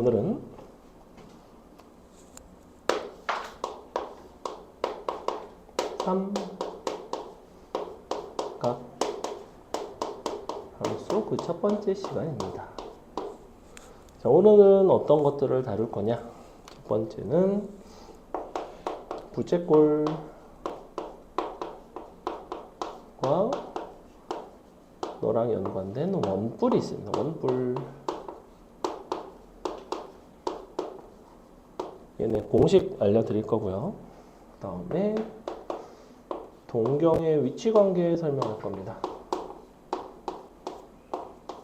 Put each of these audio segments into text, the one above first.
오늘은 삼각 함수 그 첫 번째 시간입니다. 자, 오늘은 어떤 것들을 다룰 거냐? 첫 번째는 부채꼴과 너랑 연관된 원뿔이 있습니다. 원뿔. 얘네 공식 알려드릴 거고요. 그 다음에 동경의 위치관계 설명할 겁니다.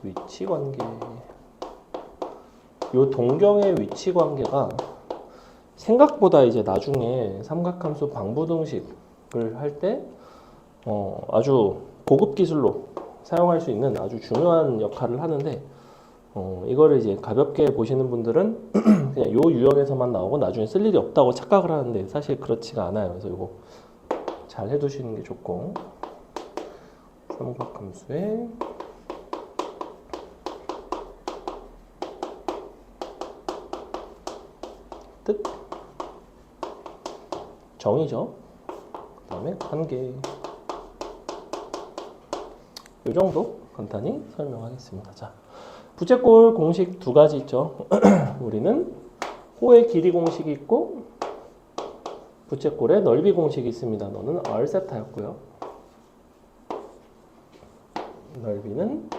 위치관계. 요 동경의 위치관계가 생각보다 이제 나중에 삼각함수 방부등식을 할 때 아주 고급 기술로 사용할 수 있는 아주 중요한 역할을 하는데 이거를 이제 가볍게 보시는 분들은 그냥 요 유형에서만 나오고 나중에 쓸 일이 없다고 착각을 하는데 사실 그렇지가 않아요. 그래서 이거 잘 해두시는 게 좋고, 삼각함수의 뜻, 정의죠. 그 다음에 관계. 이 정도 간단히 설명하겠습니다. 자, 부채꼴 공식 두 가지 있죠. 우리는 호의 길이 공식이 있고 부채꼴의 넓이 공식이 있습니다. 너는 R세타였고요. 넓이는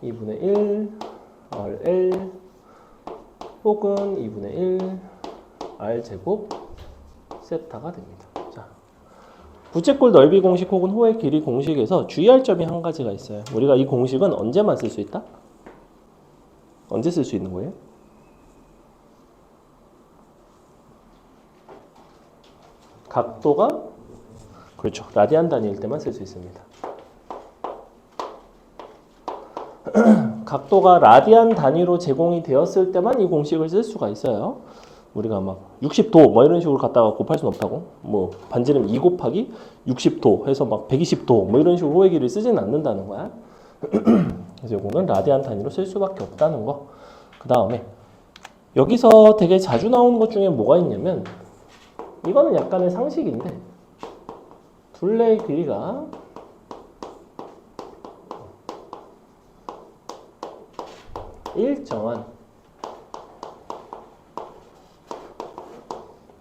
2분의 1 RL 혹은 2분의 1 R제곱 세타가 됩니다. 자, 부채꼴 넓이 공식 혹은 호의 길이 공식에서 주의할 점이 한 가지가 있어요. 우리가 이 공식은 언제만 쓸 수 있다? 언제 쓸 수 있는 거예요? 각도가 그렇죠. 라디안 단위일 때만 쓸 수 있습니다. 각도가 라디안 단위로 제공이 되었을 때만 이 공식을 쓸 수가 있어요. 우리가 막 60도 뭐 이런 식으로 갖다가 곱할 수는 없다고. 뭐 반지름 2 곱하기 60도 해서 막 120도 뭐 이런 식으로 호의 길이를 쓰지는 않는다는 거야. 그래서 이거는 라디안 단위로 쓸 수밖에 없다는 거. 그 다음에 여기서 되게 자주 나오는 것 중에 뭐가 있냐면 이거는 약간의 상식인데 둘레의 길이가 일정한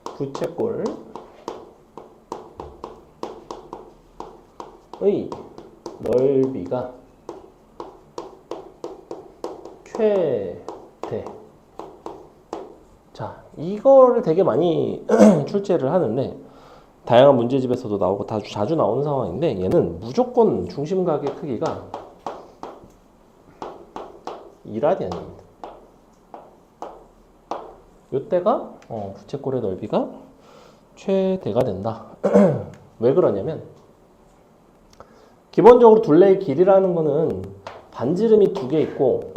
부채꼴의 넓이가 최대. 자, 이거를 되게 많이 출제를 하는데 다양한 문제집에서도 나오고 자주 나오는 상황인데 얘는 무조건 중심각의 크기가 2라디안입니다. 이때가 부채꼴의 넓이가 최대가 된다. 왜 그러냐면 기본적으로 둘레의 길이라는 거는 반지름이 2개 있고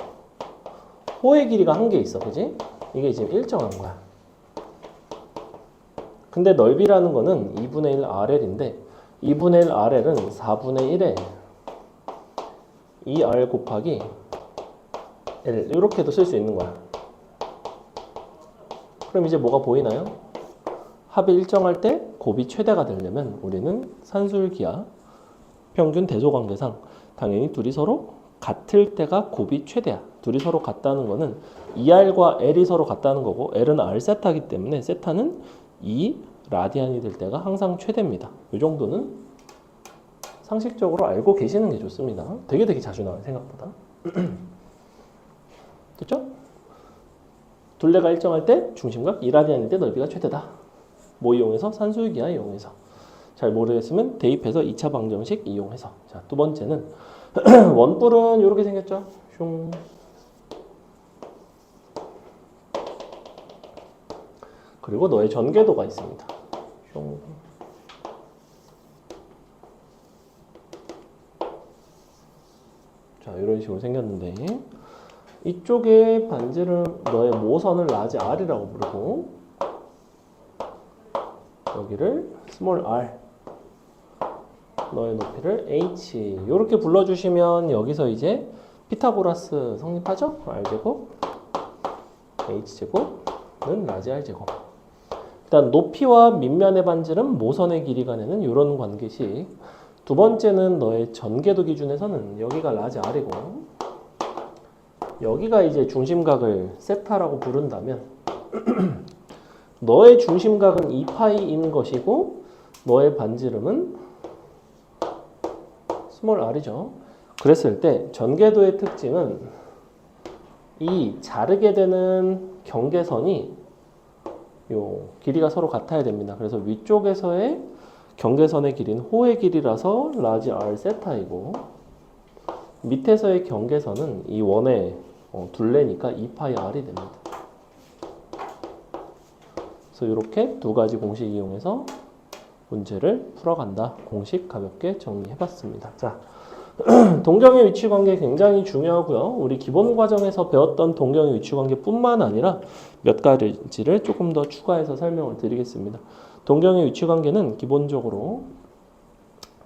호의 길이가 1개 있어. 그지? 이게 지금 일정한 거야. 근데 넓이라는 거는 2분의 1 RL인데 2분의 1 RL은 4분의 1에 2R 곱하기 L 이렇게도 쓸 수 있는 거야. 그럼 이제 뭐가 보이나요? 합이 일정할 때 곱이 최대가 되려면 우리는 산술기하 평균 대소관계상 당연히 둘이 서로 같을 때가 곱이 최대야. 둘이 서로 같다는 거는 2R과 L이 서로 같다는 거고 L은 R 세타이기 때문에 세타는 2 라디안이 될 때가 항상 최대입니다. 이 정도는 상식적으로 알고 계시는 게 좋습니다. 되게 자주 나와요, 생각보다. 됐죠? 둘레가 일정할 때 중심각 2라디안일 때 넓이가 최대다. 뭐 이용해서? 산술기하 이용해서. 잘 모르겠으면 대입해서 2차 방정식 이용해서. 자, 두 번째는 원뿔은 이렇게 생겼죠? 슝. 그리고 너의 전개도가 있습니다. 슝. 자, 이런 식으로 생겼는데 이쪽에 반지름 너의 모선을 라지 R이라고 부르고 여기를 스몰 r 너의 높이를 h 이렇게 불러주시면 여기서 이제 피타고라스 성립하죠? r제곱 h제곱은 라지 r제곱. 일단 높이와 밑면의 반지름, 모선의 길이가 내는 이런 관계식. 두 번째는 너의 전개도 기준에서는 여기가 라지 r이고 여기가 이제 중심각을 세타라고 부른다면 너의 중심각은 2파이인 것이고 너의 반지름은 스몰 r이죠. 그랬을 때 전개도의 특징은 이 자르게 되는 경계선이 요 길이가 서로 같아야 됩니다. 그래서 위쪽에서의 경계선의 길이는 호의 길이라서 라지 r 세타이고 밑에서의 경계선은 이 원의 둘레니까 2파이 r이 됩니다. 그래서 이렇게 두 가지 공식 이용해서 문제를 풀어간다. 공식 가볍게 정리해봤습니다. 자, 동경의 위치관계 굉장히 중요하고요. 우리 기본 과정에서 배웠던 동경의 위치관계뿐만 아니라 몇 가지를 조금 더 추가해서 설명을 드리겠습니다. 동경의 위치관계는 기본적으로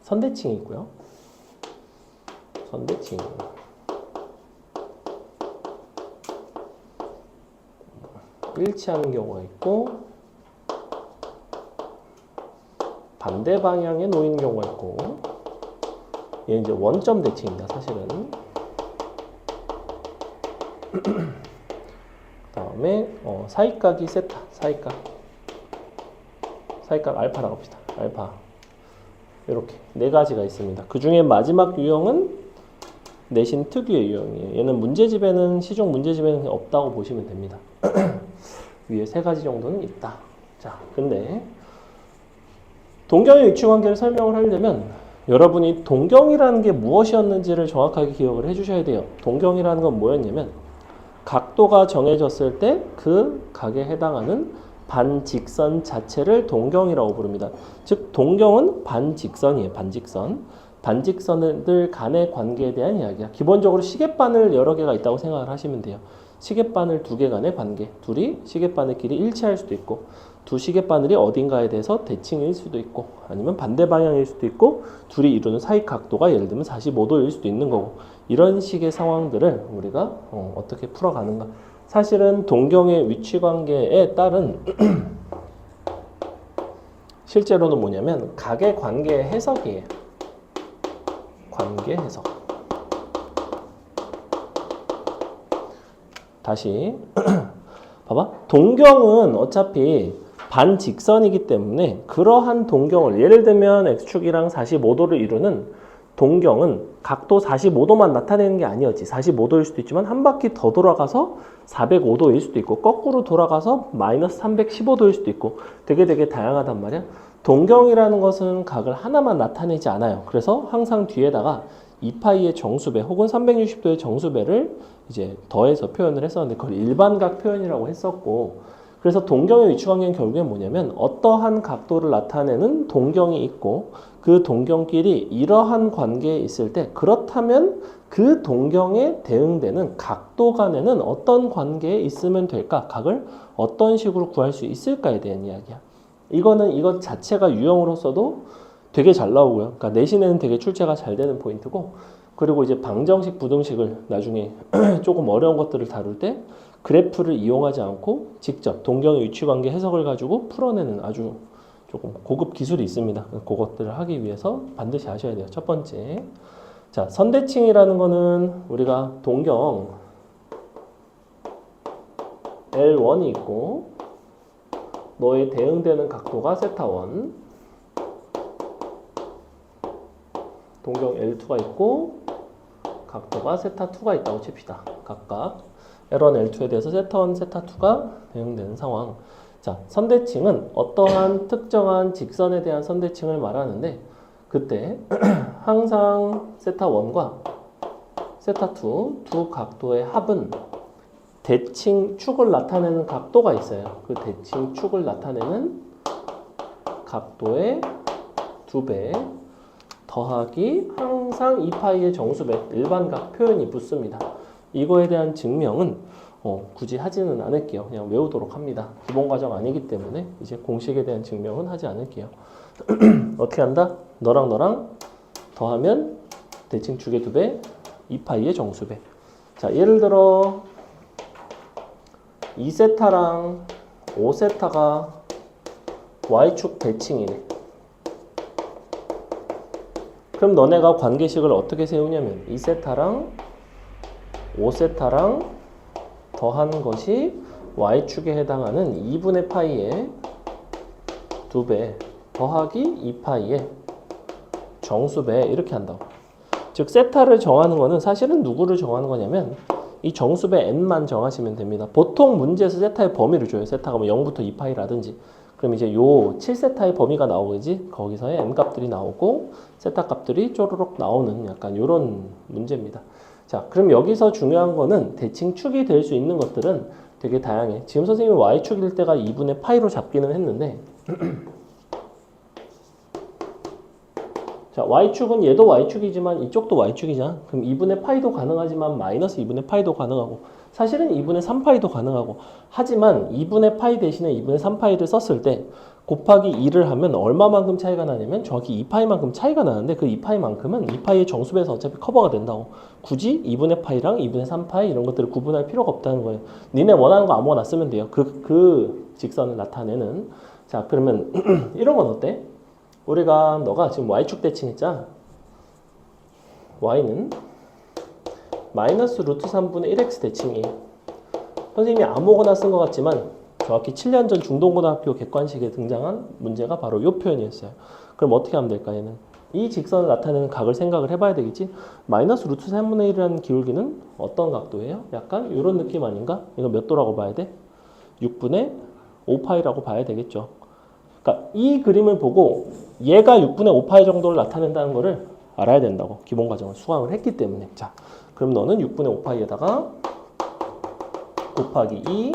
선대칭이 있고요. 선대칭. 일치하는 경우가 있고 반대 방향에 놓이는 경우가 있고 얘는 이제 원점 대칭입니다. 사실은. 그다음에 사이각이 세타, 사이각 알파라고 합시다. 알파. 이렇게 네 가지가 있습니다. 그 중에 마지막 유형은 내신 특유의 유형이에요. 얘는 문제집에는 시중 문제집에는 없다고 보시면 됩니다. 위에 세 가지 정도는 있다. 자, 근데 동경의 위치관계를 설명을 하려면 여러분이 동경이라는 게 무엇이었는지를 정확하게 기억을 해주셔야 돼요. 동경이라는 건 뭐였냐면 각도가 정해졌을 때 그 각에 해당하는 반직선 자체를 동경이라고 부릅니다. 즉 동경은 반직선이에요. 반직선. 반직선들 간의 관계에 대한 이야기야. 기본적으로 시계바늘 여러 개가 있다고 생각을 하시면 돼요. 시계바늘 두 개 간의 관계. 둘이 시계바늘끼리 일치할 수도 있고 두 시계바늘이 어딘가에 대해서 대칭일 수도 있고 아니면 반대 방향일 수도 있고 둘이 이루는 사이 각도가 예를 들면 45도일 수도 있는 거고 이런 식의 상황들을 우리가 어떻게 풀어가는가. 사실은 동경의 위치관계에 따른 실제로는 뭐냐면 각의 관계 해석이에요. 관계 해석. 다시 봐봐. 동경은 어차피 반직선이기 때문에 그러한 동경을 예를 들면 x축이랑 45도를 이루는 동경은 각도 45도만 나타내는 게 아니었지. 45도일 수도 있지만 한 바퀴 더 돌아가서 405도일 수도 있고 거꾸로 돌아가서 마이너스 315도일 수도 있고 되게 다양하단 말이야. 동경이라는 것은 각을 하나만 나타내지 않아요. 그래서 항상 뒤에다가 2파이의 정수배 혹은 360도의 정수배를 이제 더해서 표현을 했었는데 그걸 일반각 표현이라고 했었고 그래서 동경의 위치관계는 결국엔 뭐냐면 어떠한 각도를 나타내는 동경이 있고 그 동경끼리 이러한 관계에 있을 때 그렇다면 그 동경에 대응되는 각도 간에는 어떤 관계에 있으면 될까? 각을 어떤 식으로 구할 수 있을까에 대한 이야기야. 이거는 이것 자체가 유형으로서도 되게 잘 나오고요. 그러니까 내신에는 되게 출제가 잘 되는 포인트고 그리고 이제 방정식, 부등식을 나중에 조금 어려운 것들을 다룰 때 그래프를 이용하지 않고 직접 동경의 위치관계 해석을 가지고 풀어내는 아주 조금 고급 기술이 있습니다. 그것들을 하기 위해서 반드시 아셔야 돼요. 첫 번째. 자, 선대칭이라는 거는 우리가 동경 L1이 있고 너의 대응되는 각도가 세타1 동경 L2가 있고 각도가 세타2가 있다고 칩시다. 각각 L1, L2에 대해서 세타1, 세타2가 대응되는 상황. 자, 선대칭은 어떠한 특정한 직선에 대한 선대칭을 말하는데 그때 항상 세타1과 세타2 두 각도의 합은 대칭축을 나타내는 각도가 있어요. 그 대칭축을 나타내는 각도의 2배 더하기 항상 2파이의 정수배 일반각 표현이 붙습니다. 이거에 대한 증명은 굳이 하지는 않을게요. 그냥 외우도록 합니다. 기본 과정 아니기 때문에 이제 공식에 대한 증명은 하지 않을게요. 어떻게 한다? 너랑 더하면 대칭축의 2배 2파이의 정수배. 자, 예를 들어 2세타랑 5세타가 y축 대칭이네. 그럼 너네가 관계식을 어떻게 세우냐면 2세타랑 5세타랑 더한 것이 y축에 해당하는 2분의 파이의 2배 더하기 2파이의 정수배 이렇게 한다고. 즉 세타를 정하는 거는 사실은 누구를 정하는 거냐면 이 정수배 n만 정하시면 됩니다. 보통 문제에서 세타의 범위를 줘요. 세타가 뭐 0부터 2파이라든지. 그럼 이제 요 7세타의 범위가 나오겠지. 거기서의 n 값들이 나오고 세타 값들이 쪼르륵 나오는 약간 요런 문제입니다. 자, 그럼 여기서 중요한 거는 대칭축이 될 수 있는 것들은 되게 다양해. 지금 선생님이 y축일 때가 2분의 파이로 잡기는 했는데 자, y축은 얘도 y축이지만 이쪽도 y축이잖아. 그럼 2분의 파이도 가능하지만 마이너스 2분의 파이도 가능하고 사실은 2분의 3파이도 가능하고 하지만 2분의 파이 대신에 2분의 3파이를 썼을 때 곱하기 2를 하면 얼마만큼 차이가 나냐면 정확히 2파이만큼 차이가 나는데 그 2파이만큼은 2파이의 정수배에서 어차피 커버가 된다고. 굳이 2분의 파이랑 2분의 3파이 이런 것들을 구분할 필요가 없다는 거예요. 니네 원하는 거 아무거나 쓰면 돼요. 그 직선을 나타내는. 자, 그러면 이런 건 어때? 우리가 너가 지금 y축 대칭했잖아. y는 마이너스 루트 3분의 1x 대칭이에요. 선생님이 아무거나 쓴 것 같지만 정확히 7년 전 중동고등학교 객관식에 등장한 문제가 바로 이 표현이었어요. 그럼 어떻게 하면 될까 얘는? 이 직선을 나타내는 각을 생각을 해봐야 되겠지? 마이너스 루트 3분의 1이라는 기울기는 어떤 각도예요? 약간 이런 느낌 아닌가? 이거 몇 도라고 봐야 돼? 6분의 5파이라고 봐야 되겠죠. 그러니까 이 그림을 보고 얘가 6분의 5파이 정도를 나타낸다는 거를 알아야 된다고. 기본 과정을 수강을 했기 때문에. 자, 그럼 너는 6분의 5파이에다가 곱하기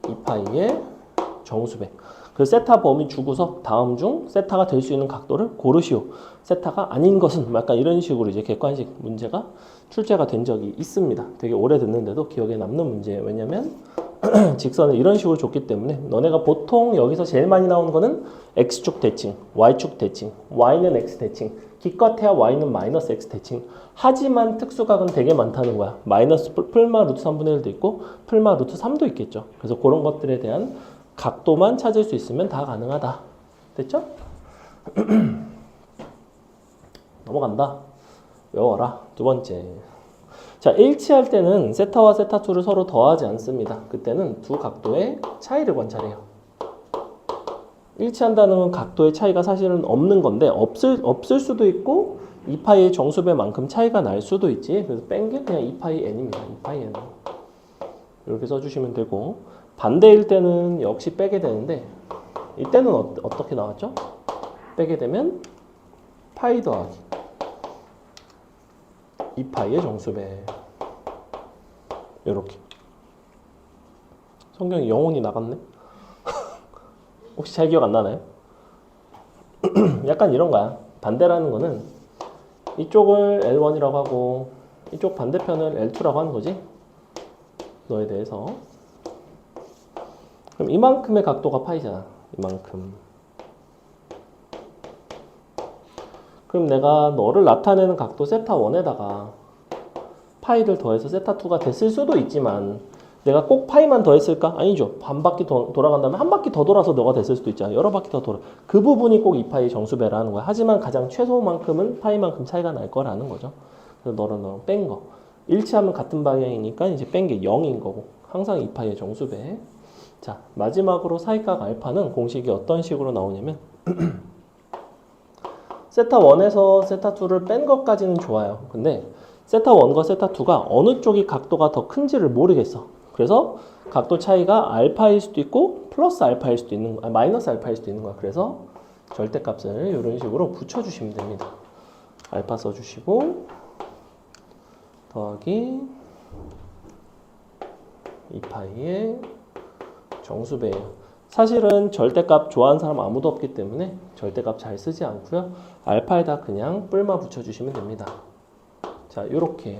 2파이의 정수배. 그 세타 범위 주고서 다음 중 세타가 될 수 있는 각도를 고르시오. 세타가 아닌 것은 약간 이런 식으로 이제 객관식 문제가 출제가 된 적이 있습니다. 되게 오래됐는데도 기억에 남는 문제예요. 왜냐면 직선을 이런 식으로 줬기 때문에 너네가 보통 여기서 제일 많이 나오는 거는 x축 대칭, y축 대칭, y는 x 대칭, 기껏해야 y는 마이너스 x 대칭. 하지만 특수각은 되게 많다는 거야. 마이너스 풀마 루트 3분의 1도 있고 풀마 루트 3도 있겠죠. 그래서 그런 것들에 대한 각도만 찾을 수 있으면 다 가능하다. 됐죠? 넘어간다. 외워라. 두 번째. 자, 일치할 때는 세타와 세타2를 서로 더하지 않습니다. 그때는 두 각도의 차이를 관찰해요. 일치한다는 건 각도의 차이가 사실은 없는 건데 없을 수도 있고 2파이의 정수배만큼 차이가 날 수도 있지. 그래서 뺀 게 그냥 2파이 n입니다. 2파이 n. 이렇게 써주시면 되고 반대일 때는 역시 빼게 되는데 이때는 어떻게 나왔죠? 빼게 되면 파이 더하기 2파이의 정수배. 이렇게. 성경이 영혼이 나갔네? 혹시 잘 기억 안 나나요? 약간 이런 거야. 반대라는 거는 이쪽을 L1이라고 하고 이쪽 반대편을 L2라고 하는 거지. 너에 대해서. 그럼 이만큼의 각도가 파이잖아. 이만큼. 그럼 내가 너를 나타내는 각도 세타1에다가 파이를 더해서 세타2가 됐을 수도 있지만 내가 꼭 파이만 더했을까? 아니죠. 반 바퀴 돌아간 다음에 한 바퀴 더 돌아서 너가 됐을 수도 있잖아. 여러 바퀴 더 돌아. 그 부분이 꼭 2파이 정수배라는 거야. 하지만 가장 최소만큼은 파이만큼 차이가 날 거라는 거죠. 그래서 너는 뺀 거. 일치하면 같은 방향이니까 이제 뺀 게 0인 거고. 항상 2파이의 정수배. 자, 마지막으로 사이각 알파는 공식이 어떤 식으로 나오냐면 세타1에서 세타2를 뺀 것까지는 좋아요. 근데 세타1과 세타2가 어느 쪽이 각도가 더 큰지를 모르겠어. 그래서 각도 차이가 알파일 수도 있고 플러스 알파일 수도 있는 거야. 마이너스 알파일 수도 있는 거야. 그래서 절대값을 이런 식으로 붙여주시면 됩니다. 알파 써주시고 더하기 2파이의 정수배예요. 사실은 절대값 좋아하는 사람 아무도 없기 때문에 절대값 잘 쓰지 않고요. 알파에다 그냥 뿔만 붙여주시면 됩니다. 자, 요렇게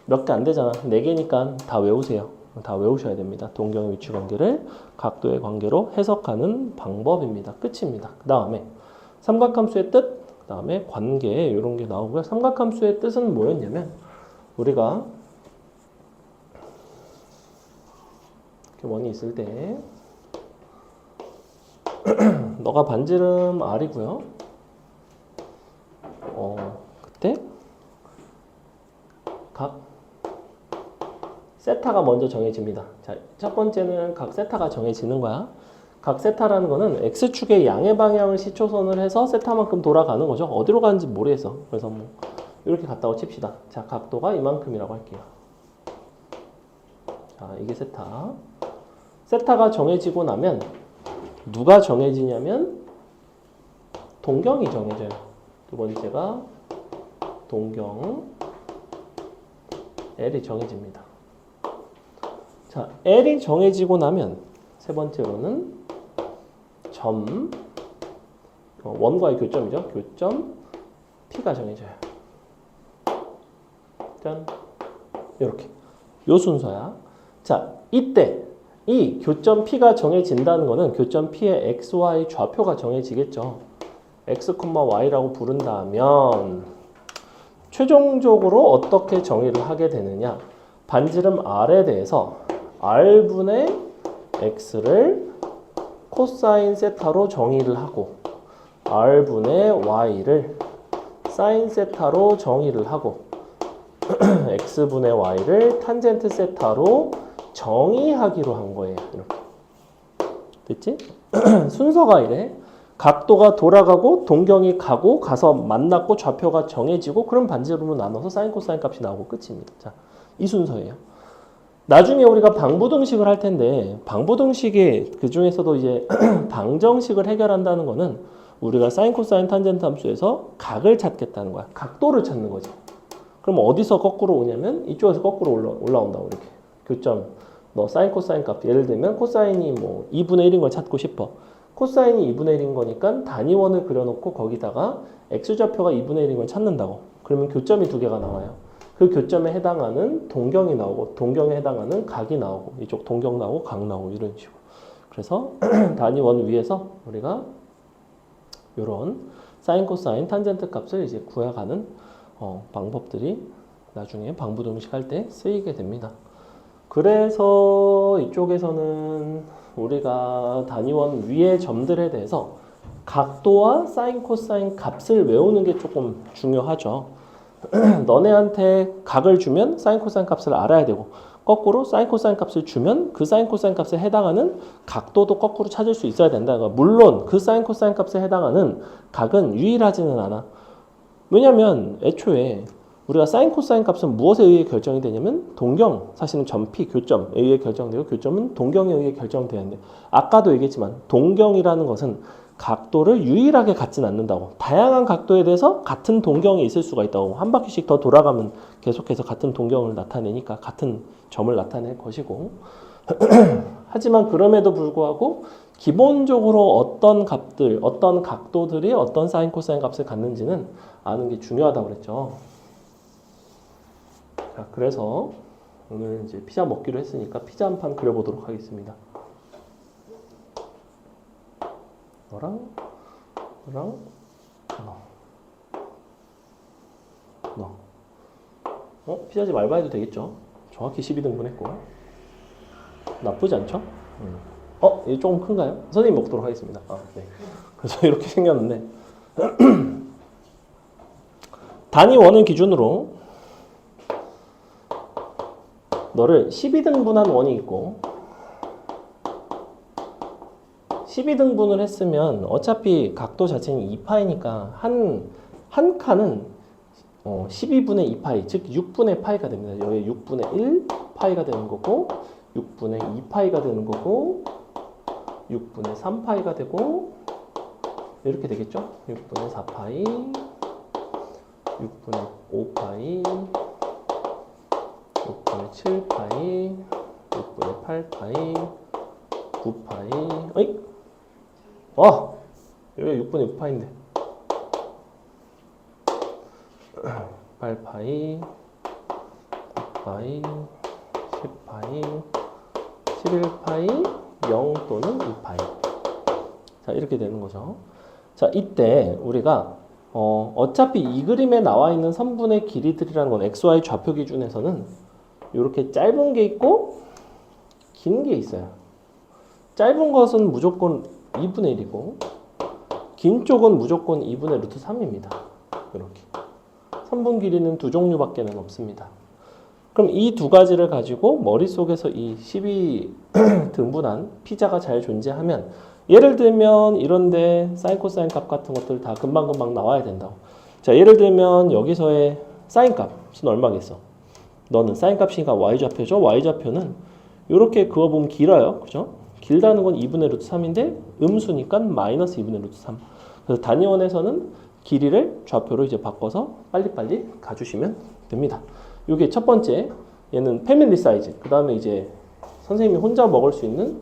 몇 개 안 되잖아. 4개니까 다 외우세요. 다 외우셔야 됩니다. 동경의 위치 관계를 각도의 관계로 해석하는 방법입니다. 끝입니다. 그 다음에 삼각함수의 뜻, 그 다음에 관계 이런 게 나오고요. 삼각함수의 뜻은 뭐였냐면 우리가 이렇게 원이 있을 때 너가 반지름 R이고요. 그때 각 세타가 먼저 정해집니다. 자, 첫 번째는 각 세타가 정해지는 거야. 각 세타라는 거는 x축의 양의 방향을 시초선을 해서 세타만큼 돌아가는 거죠. 어디로 가는지 모르겠어. 그래서 뭐 이렇게 갔다고 칩시다. 자, 각도가 이만큼이라고 할게요. 자, 이게 세타. 세타가 정해지고 나면 누가 정해지냐면 동경이 정해져요. 두 번째가 동경 L이 정해집니다. 자, L이 정해지고 나면 세 번째로는 점 원과의 교점이죠. 교점 P가 정해져요. 짠. 이렇게 요 순서야. 자, 이때 이 교점 P가 정해진다는 거는 교점 P의 XY 좌표가 정해지겠죠. X, Y라고 부른다면 최종적으로 어떻게 정의를 하게 되느냐. 반지름 R에 대해서 R분의 X를 코사인 세타로 정의를 하고 R분의 Y를 사인 세타로 정의를 하고 X분의 Y를 탄젠트 세타로 정의하기로 한 거예요. 이렇게. 됐지? 순서가 이래. 각도가 돌아가고 동경이 가고 가서 만났고 좌표가 정해지고 그럼 반지름으로 나눠서 사인 코사인 값이 나오고 끝입니다. 자, 이 순서예요. 나중에 우리가 방부등식을 할 텐데 방부등식의 그 중에서도 이제 방정식을 해결한다는 거는 우리가 사인 코사인 탄젠트 함수에서 각을 찾겠다는 거야. 각도를 찾는 거지. 그럼 어디서 거꾸로 오냐면 이쪽에서 거꾸로 올라온다고 이렇게. 교점 너 사인 코사인 값 예를 들면 코사인이 뭐 2분의 1인 걸 찾고 싶어. 코사인이 2분의 1인 거니까 단위원을 그려놓고 거기다가 x좌표가 2분의 1인 걸 찾는다고. 그러면 교점이 두 개가 나와요. 그 교점에 해당하는 동경이 나오고 동경에 해당하는 각이 나오고 이쪽 동경 나오고 각 나오고 이런 식으로. 그래서 단위원 위에서 우리가 이런 사인 코사인 탄젠트 값을 이제 구해가는 방법들이 나중에 방부등식 할 때 쓰이게 됩니다. 그래서 이쪽에서는 우리가 단위원 위의 점들에 대해서 각도와 사인 코사인 값을 외우는 게 조금 중요하죠. 너네한테 각을 주면 사인 코사인 값을 알아야 되고 거꾸로 사인 코사인 값을 주면 그 사인 코사인 값에 해당하는 각도도 거꾸로 찾을 수 있어야 된다. 물론 그 사인 코사인 값에 해당하는 각은 유일하지는 않아. 왜냐면 애초에 우리가 사인 코사인 값은 무엇에 의해 결정이 되냐면 동경, 사실은 점 P, 교점에 의해 결정되고 교점은 동경에 의해 결정되는데 아까도 얘기했지만 동경이라는 것은 각도를 유일하게 갖진 않는다고. 다양한 각도에 대해서 같은 동경이 있을 수가 있다고. 한 바퀴씩 더 돌아가면 계속해서 같은 동경을 나타내니까 같은 점을 나타낼 것이고 하지만 그럼에도 불구하고 기본적으로 어떤 값들, 어떤 각도들이 어떤 사인 코사인 값을 갖는지는 아는 게 중요하다고 그랬죠. 자, 그래서 오늘 이제 피자 먹기로 했으니까 피자 한 판 그려보도록 하겠습니다. 너랑 너. 피자집 알바해도 되겠죠? 정확히 12등분 했고 나쁘지 않죠? 이게 조금 큰가요? 선생님 먹도록 하겠습니다. 네. 그래서 이렇게 생겼는데 단위 원을 기준으로 너를 12등분한 원이 있고 12등분을 했으면 어차피 각도 자체는 2파이니까 한 칸은 12분의 2파이, 즉 6분의 파이가 됩니다. 여기 6분의 1 파이가 되는 거고 6분의 2 파이가 되는 거고 6분의 3 파이가 되고 이렇게 되겠죠? 6분의 4 파이 6분의 5 파이 6분의 7 파이 6분의 8 파이 9 파이 어이? 여기 6분의 6파인데 8파이 9파이 10파이 11파이 0 또는 2파이. 자, 이렇게 되는 거죠. 자, 이때 우리가 어차피 이 그림에 나와 있는 선분의 길이들이라는 건 XY 좌표 기준에서는 이렇게 짧은 게 있고 긴 게 있어요. 짧은 것은 무조건 2분의 1이고 긴 쪽은 무조건 2분의 루트 3입니다. 이렇게. 선분 길이는 두 종류밖에는 없습니다. 그럼 이 두 가지를 가지고 머릿속에서 이 12등분한 피자가 잘 존재하면 예를 들면 이런데 사인 코사인 값 같은 것들 다 금방금방 나와야 된다고. 자, 예를 들면 여기서의 사인 값은 얼마겠어? 너는 사인 값이니까 y좌표죠. y좌표는 이렇게 그어보면 길어요. 그죠? 길다는 건 2분의 루트 3인데 음수니까 마이너스 2분의 루트 3. 그래서 단위원에서는 길이를 좌표로 이제 바꿔서 빨리빨리 가주시면 됩니다. 이게 첫 번째, 얘는 패밀리 사이즈. 그 다음에 이제 선생님이 혼자 먹을 수 있는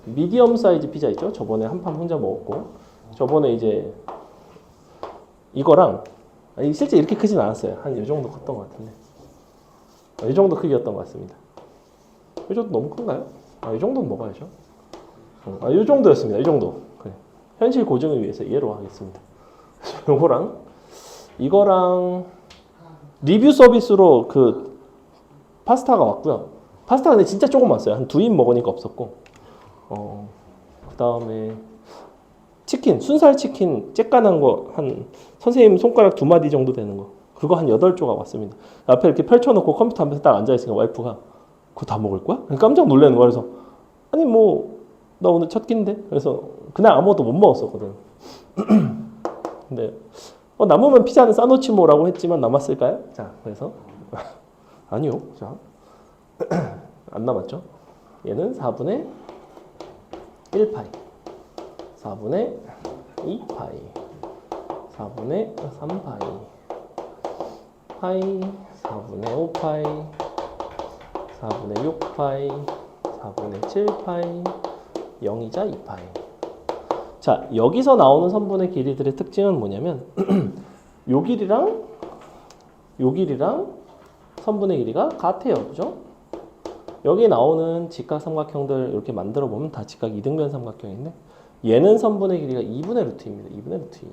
미디엄 사이즈 피자 있죠? 저번에 한 판 혼자 먹었고, 저번에 이제 이거랑, 아니 실제 이렇게 크진 않았어요. 한 이 정도 컸던 것 같은데. 이 정도 크기였던 것 같습니다. 이 정도 너무 큰가요? 이 정도는 먹어야죠. 이 정도였습니다. 이 정도. 그래. 현실 고증을 위해서 이해로 하겠습니다. 요거랑 이거랑 리뷰 서비스로 그 파스타가 왔고요. 파스타가 근데 진짜 조금 왔어요. 한 2입 먹으니까 없었고. 그 다음에 치킨, 순살 치킨 쬐깐한 거 한 선생님 손가락 2마디 정도 되는 거. 그거 한 8조각 왔습니다. 앞에 이렇게 펼쳐놓고 컴퓨터 앞에서 딱 앉아있으니까 와이프가 그거 다 먹을 거야? 깜짝 놀라는 거야. 그래서 아니 뭐 나 오늘 첫 끼인데? 그래서 그날 아무것도 못 먹었었거든. 근데 남으면 피자는 싸놓지 뭐라고 했지만 남았을까요? 자, 그래서 아니요. 자, 안 남았죠? 얘는 4분의 1파이, 4분의 2파이, 4분의 3파이, 파이, 4분의 5파이, 4분의 6파이, 4분의 7파이, 0이자 2파이. 자, 여기서 나오는 선분의 길이들의 특징은 뭐냐면 요 길이랑 선분의 길이가 같아요. 그죠? 여기 나오는 직각삼각형들 이렇게 만들어 보면 다 직각 이등변 삼각형인데 얘는 선분의 길이가 2분의 루트입니다. 2분의 루트 2.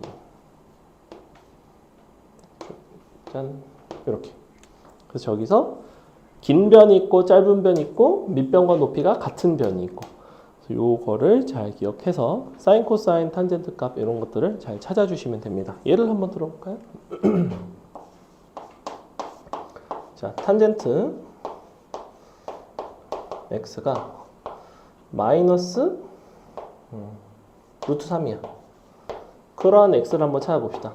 짠. 이렇게. 그래서 저기서 긴 변이 있고 짧은 변이 있고 밑변과 높이가 같은 변이 있고 요거를 잘 기억해서 사인, 코사인, 탄젠트 값 이런 것들을 잘 찾아주시면 됩니다. 예를 한번 들어볼까요? 자, 탄젠트 x가 마이너스 루트 3이야. 그러한 x를 한번 찾아봅시다.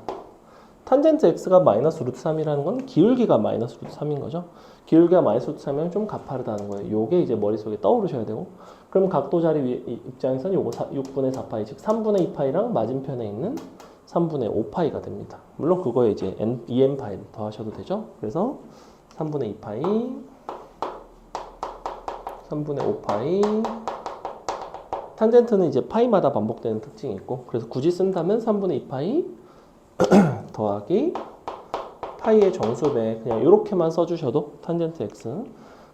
탄젠트 x가 마이너스 루트 3이라는 건 기울기가 마이너스 루트 3인 거죠. 기울기가 마이너스 루트 3이면 좀 가파르다는 거예요. 요게 이제 머릿속에 떠오르셔야 되고, 그럼 각도 자리 입장에서는 요거 6분의 4파이, 즉 3분의 2파이랑 맞은편에 있는 3분의 5파이가 됩니다. 물론 그거에 이제 2n파이를 더하셔도 되죠. 그래서 3분의 2파이, 3분의 5파이, 탄젠트는 이제 파이마다 반복되는 특징이 있고, 그래서 굳이 쓴다면 3분의 2파이 더하기 파이의 정수배, 그냥 이렇게만 써주셔도 탄젠트 x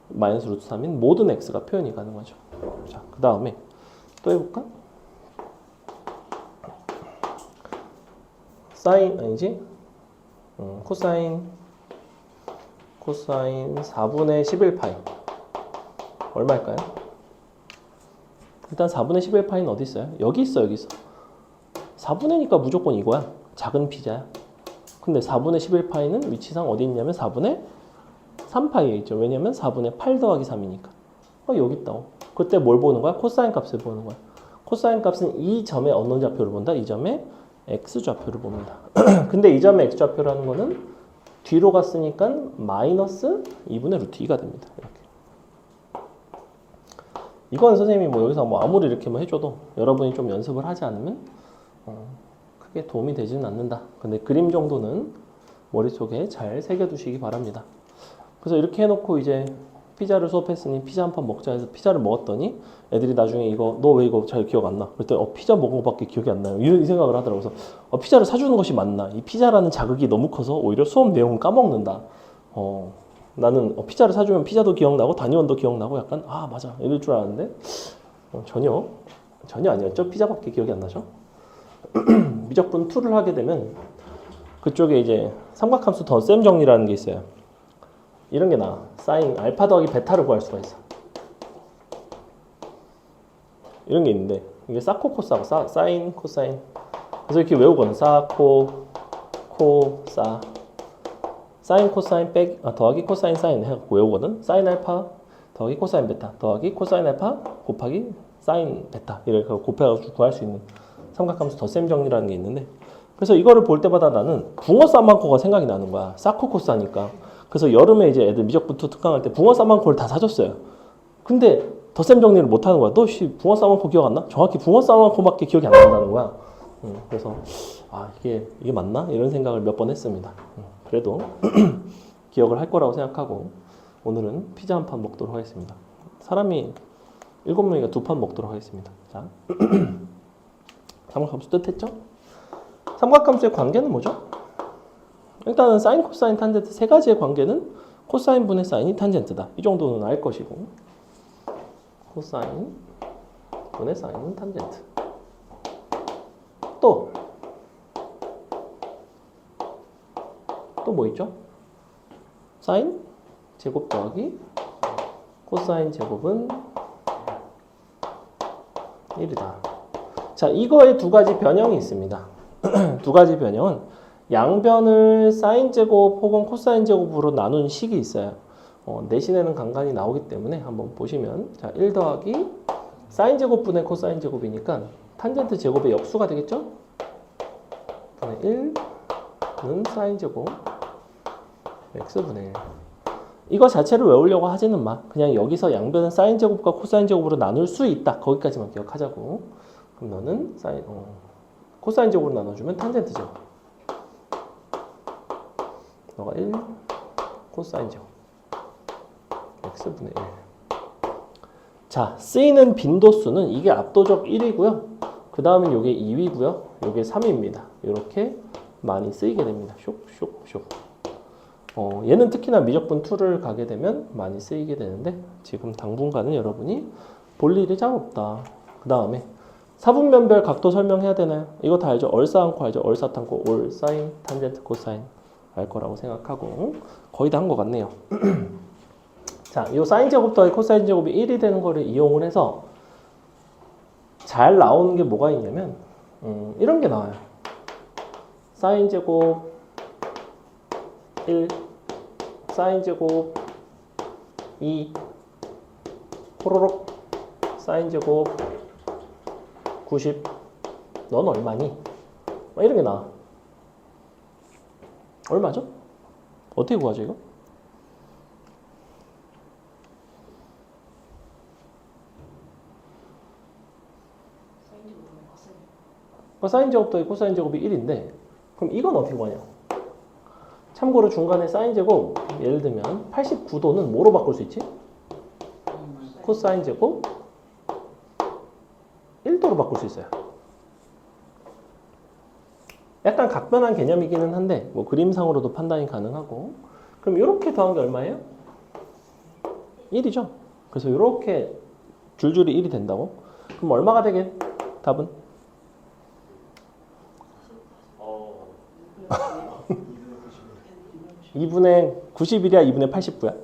마이너스 루트 3인 모든 x가 표현이 가능하죠. 자, 그 다음에 또 해볼까? 사인 아니지? 코사인 4분의 11파이 얼마일까요? 일단 4분의 11파이는 어디 있어요? 여기 있어, 여기 있어. 4분의니까 무조건 이거야. 작은 피자야. 근데 4분의 11파이는 위치상 어디 있냐면 4분의 3파이에 있죠. 왜냐면 4분의 8 더하기 3이니까. 여기 있다고. 그때 뭘 보는 거야? 코사인 값을 보는 거야. 코사인 값은 이 점의 어느 좌표를 본다? 이 점의 x좌표를 봅니다. 근데 이 점의 x좌표라는 거는 뒤로 갔으니까 마이너스 2분의 루트 2가 됩니다. 이렇게. 이건 선생님이 뭐 여기서 뭐 아무리 이렇게만 해줘도 여러분이 좀 연습을 하지 않으면 크게 도움이 되지는 않는다. 근데 그림 정도는 머릿속에 잘 새겨두시기 바랍니다. 그래서 이렇게 해놓고 이제 피자를 수업했으니 피자 한 판 먹자 해서 피자를 먹었더니 애들이 나중에 이거 너 왜 이거 잘 기억 안 나? 그랬더니 피자 먹은 거밖에 기억이 안 나요. 이 생각을 하더라고요. 그래서 피자를 사주는 것이 맞나? 이 피자라는 자극이 너무 커서 오히려 수업 내용을 까먹는다. 나는 피자를 사주면 피자도 기억나고 단위원도 기억나고 약간 맞아 이럴 줄 알았는데 전혀 아니었죠. 피자밖에 기억이 안 나죠. 미적분 2를 하게 되면 그쪽에 이제 삼각함수 덧셈 정리라는 게 있어요. 이런 게 나와. 사인 알파 더하기 베타를 구할 수가 있어. 이런 게 있는데 이게 사코 코사고 사인 코사인. 그래서 이렇게 외우거든. 사코 코사 사인 코사인 더하기 코사인 사인 해갖고 외우거든. 사인 알파 더하기 코사인 베타 더하기 코사인 알파 곱하기 사인 베타 이렇게 곱해가지고 구할 수 있는 삼각함수 덧셈 정리라는 게 있는데, 그래서 이거를 볼 때마다 나는 붕어 쌈만코가 생각이 나는 거야. 사코 코사니까. 그래서 여름에 이제 애들 미적분투 특강할 때 붕어 쌈만코를 다 사줬어요. 근데 덧셈 정리를 못 하는 거야. 너 붕어 쌈만코 기억 안 나? 정확히 붕어 쌈만코밖에 기억이 안 난다는 거야. 그래서 이게 맞나? 이런 생각을 몇 번 했습니다. 그래도 기억을 할 거라고 생각하고 오늘은 피자 한 판 먹도록 하겠습니다. 사람이 7명이니까 2판 먹도록 하겠습니다. 자, 삼각함수 뜻했죠? 삼각함수의 관계는 뭐죠? 일단은 사인, 코사인, 탄젠트 세 가지의 관계는 코사인 분의 사인이 탄젠트다. 이 정도는 알 것이고, 코사인 분의 사인은 탄젠트. 또 뭐 있죠? 사인 제곱 더하기 코사인 제곱은 1이다. 자, 이거에 두 가지 변형이 있습니다. 두 가지 변형은 양변을 사인 제곱 혹은 코사인 제곱으로 나눈 식이 있어요. 내신에는 간간히 나오기 때문에 한번 보시면, 자, 1 더하기 사인 제곱분의 코사인 제곱이니까 탄젠트 제곱의 역수가 되겠죠? 분의 1는 사인 제곱 x분의 1. 이거 자체를 외우려고 하지는 마. 그냥 여기서 양변은 사인 제곱과 코사인 제곱으로 나눌 수 있다. 거기까지만 기억하자고. 그럼 너는 코사인 제곱으로 나눠주면 탄젠트 제곱. 너가 1 코사인 제곱 x분의 1. 자, 쓰이는 빈도수는 이게 압도적 1이고요. 그 다음은 요게 2이고요. 요게 3입니다. 이렇게 많이 쓰이게 됩니다. 쇽. 얘는 특히나 미적분 2를 가게 되면 많이 쓰이게 되는데, 지금 당분간은 여러분이 볼 일이 잘 없다. 그 다음에 사분면별 각도 설명해야 되나요? 이거 다 알죠? 얼싸안코 알죠? 얼싸탄코, 올, 사인, 탄젠트, 코사인 알 거라고 생각하고 거의 다 한 것 같네요. 자, 이 사인 제곱 더하기 코사인 제곱이 1이 되는 거를 이용을 해서 잘 나오는 게 뭐가 있냐면 이런 게 나와요. 사인 제곱 1, 사인 제곱 2, 호로록 사인 제곱 90, 넌 얼마니? 이런 게 나와. 얼마죠? 어떻게 구하죠 이거? 사인 제곱 더하기 코사인 제곱이 1인데 그럼 이건 어떻게 구하냐? 참고로 중간에 사인 제곱 예를 들면 89도는 뭐로 바꿀 수 있지? 코사인 제곱 1도로 바꿀 수 있어요. 약간 각변한 개념이기는 한데 뭐 그림상으로도 판단이 가능하고, 그럼 이렇게 더한 게 얼마예요? 1이죠. 그래서 이렇게 줄줄이 1이 된다고? 그럼 얼마가 되게? 답은? 2분의 90이랴 2분의 89야?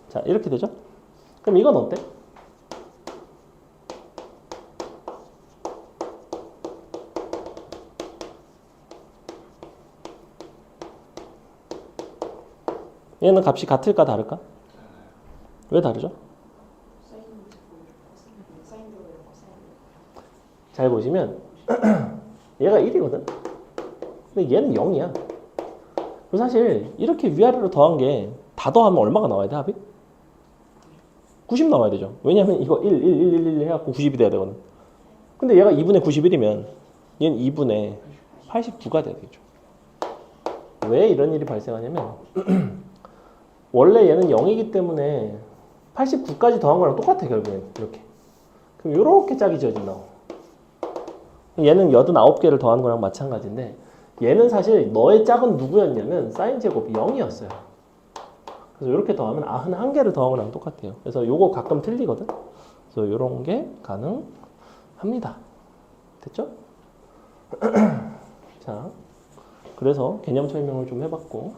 자, 이렇게 되죠? 그럼 이건 어때? 얘는 값이 같을까 다를까? 왜 다르죠? 잘 보시면 얘가 1이거든? 근데 얘는 0이야. 사실 이렇게 위아래로 더한 게 다 더하면 얼마가 나와야 돼, 합이? 90 나와야 되죠. 왜냐면 이거 1 해갖고 90이 돼야 되거든. 근데 얘가 2분의 91이면 얘는 2분의 89가 돼야 되죠. 왜 이런 일이 발생하냐면 원래 얘는 0이기 때문에 89까지 더한 거랑 똑같아, 결국엔. 이렇게. 그럼 이렇게 짝이 지어진다고. 얘는 89개를 더한 거랑 마찬가지인데 얘는 사실 너의 짝은 누구였냐면 사인 제곱이 0이었어요. 그래서 이렇게 더하면 91개를 더한 거랑 똑같아요. 그래서 요거 가끔 틀리거든. 그래서 이런 게 가능합니다. 됐죠? 자, 그래서 개념 설명을 좀 해봤고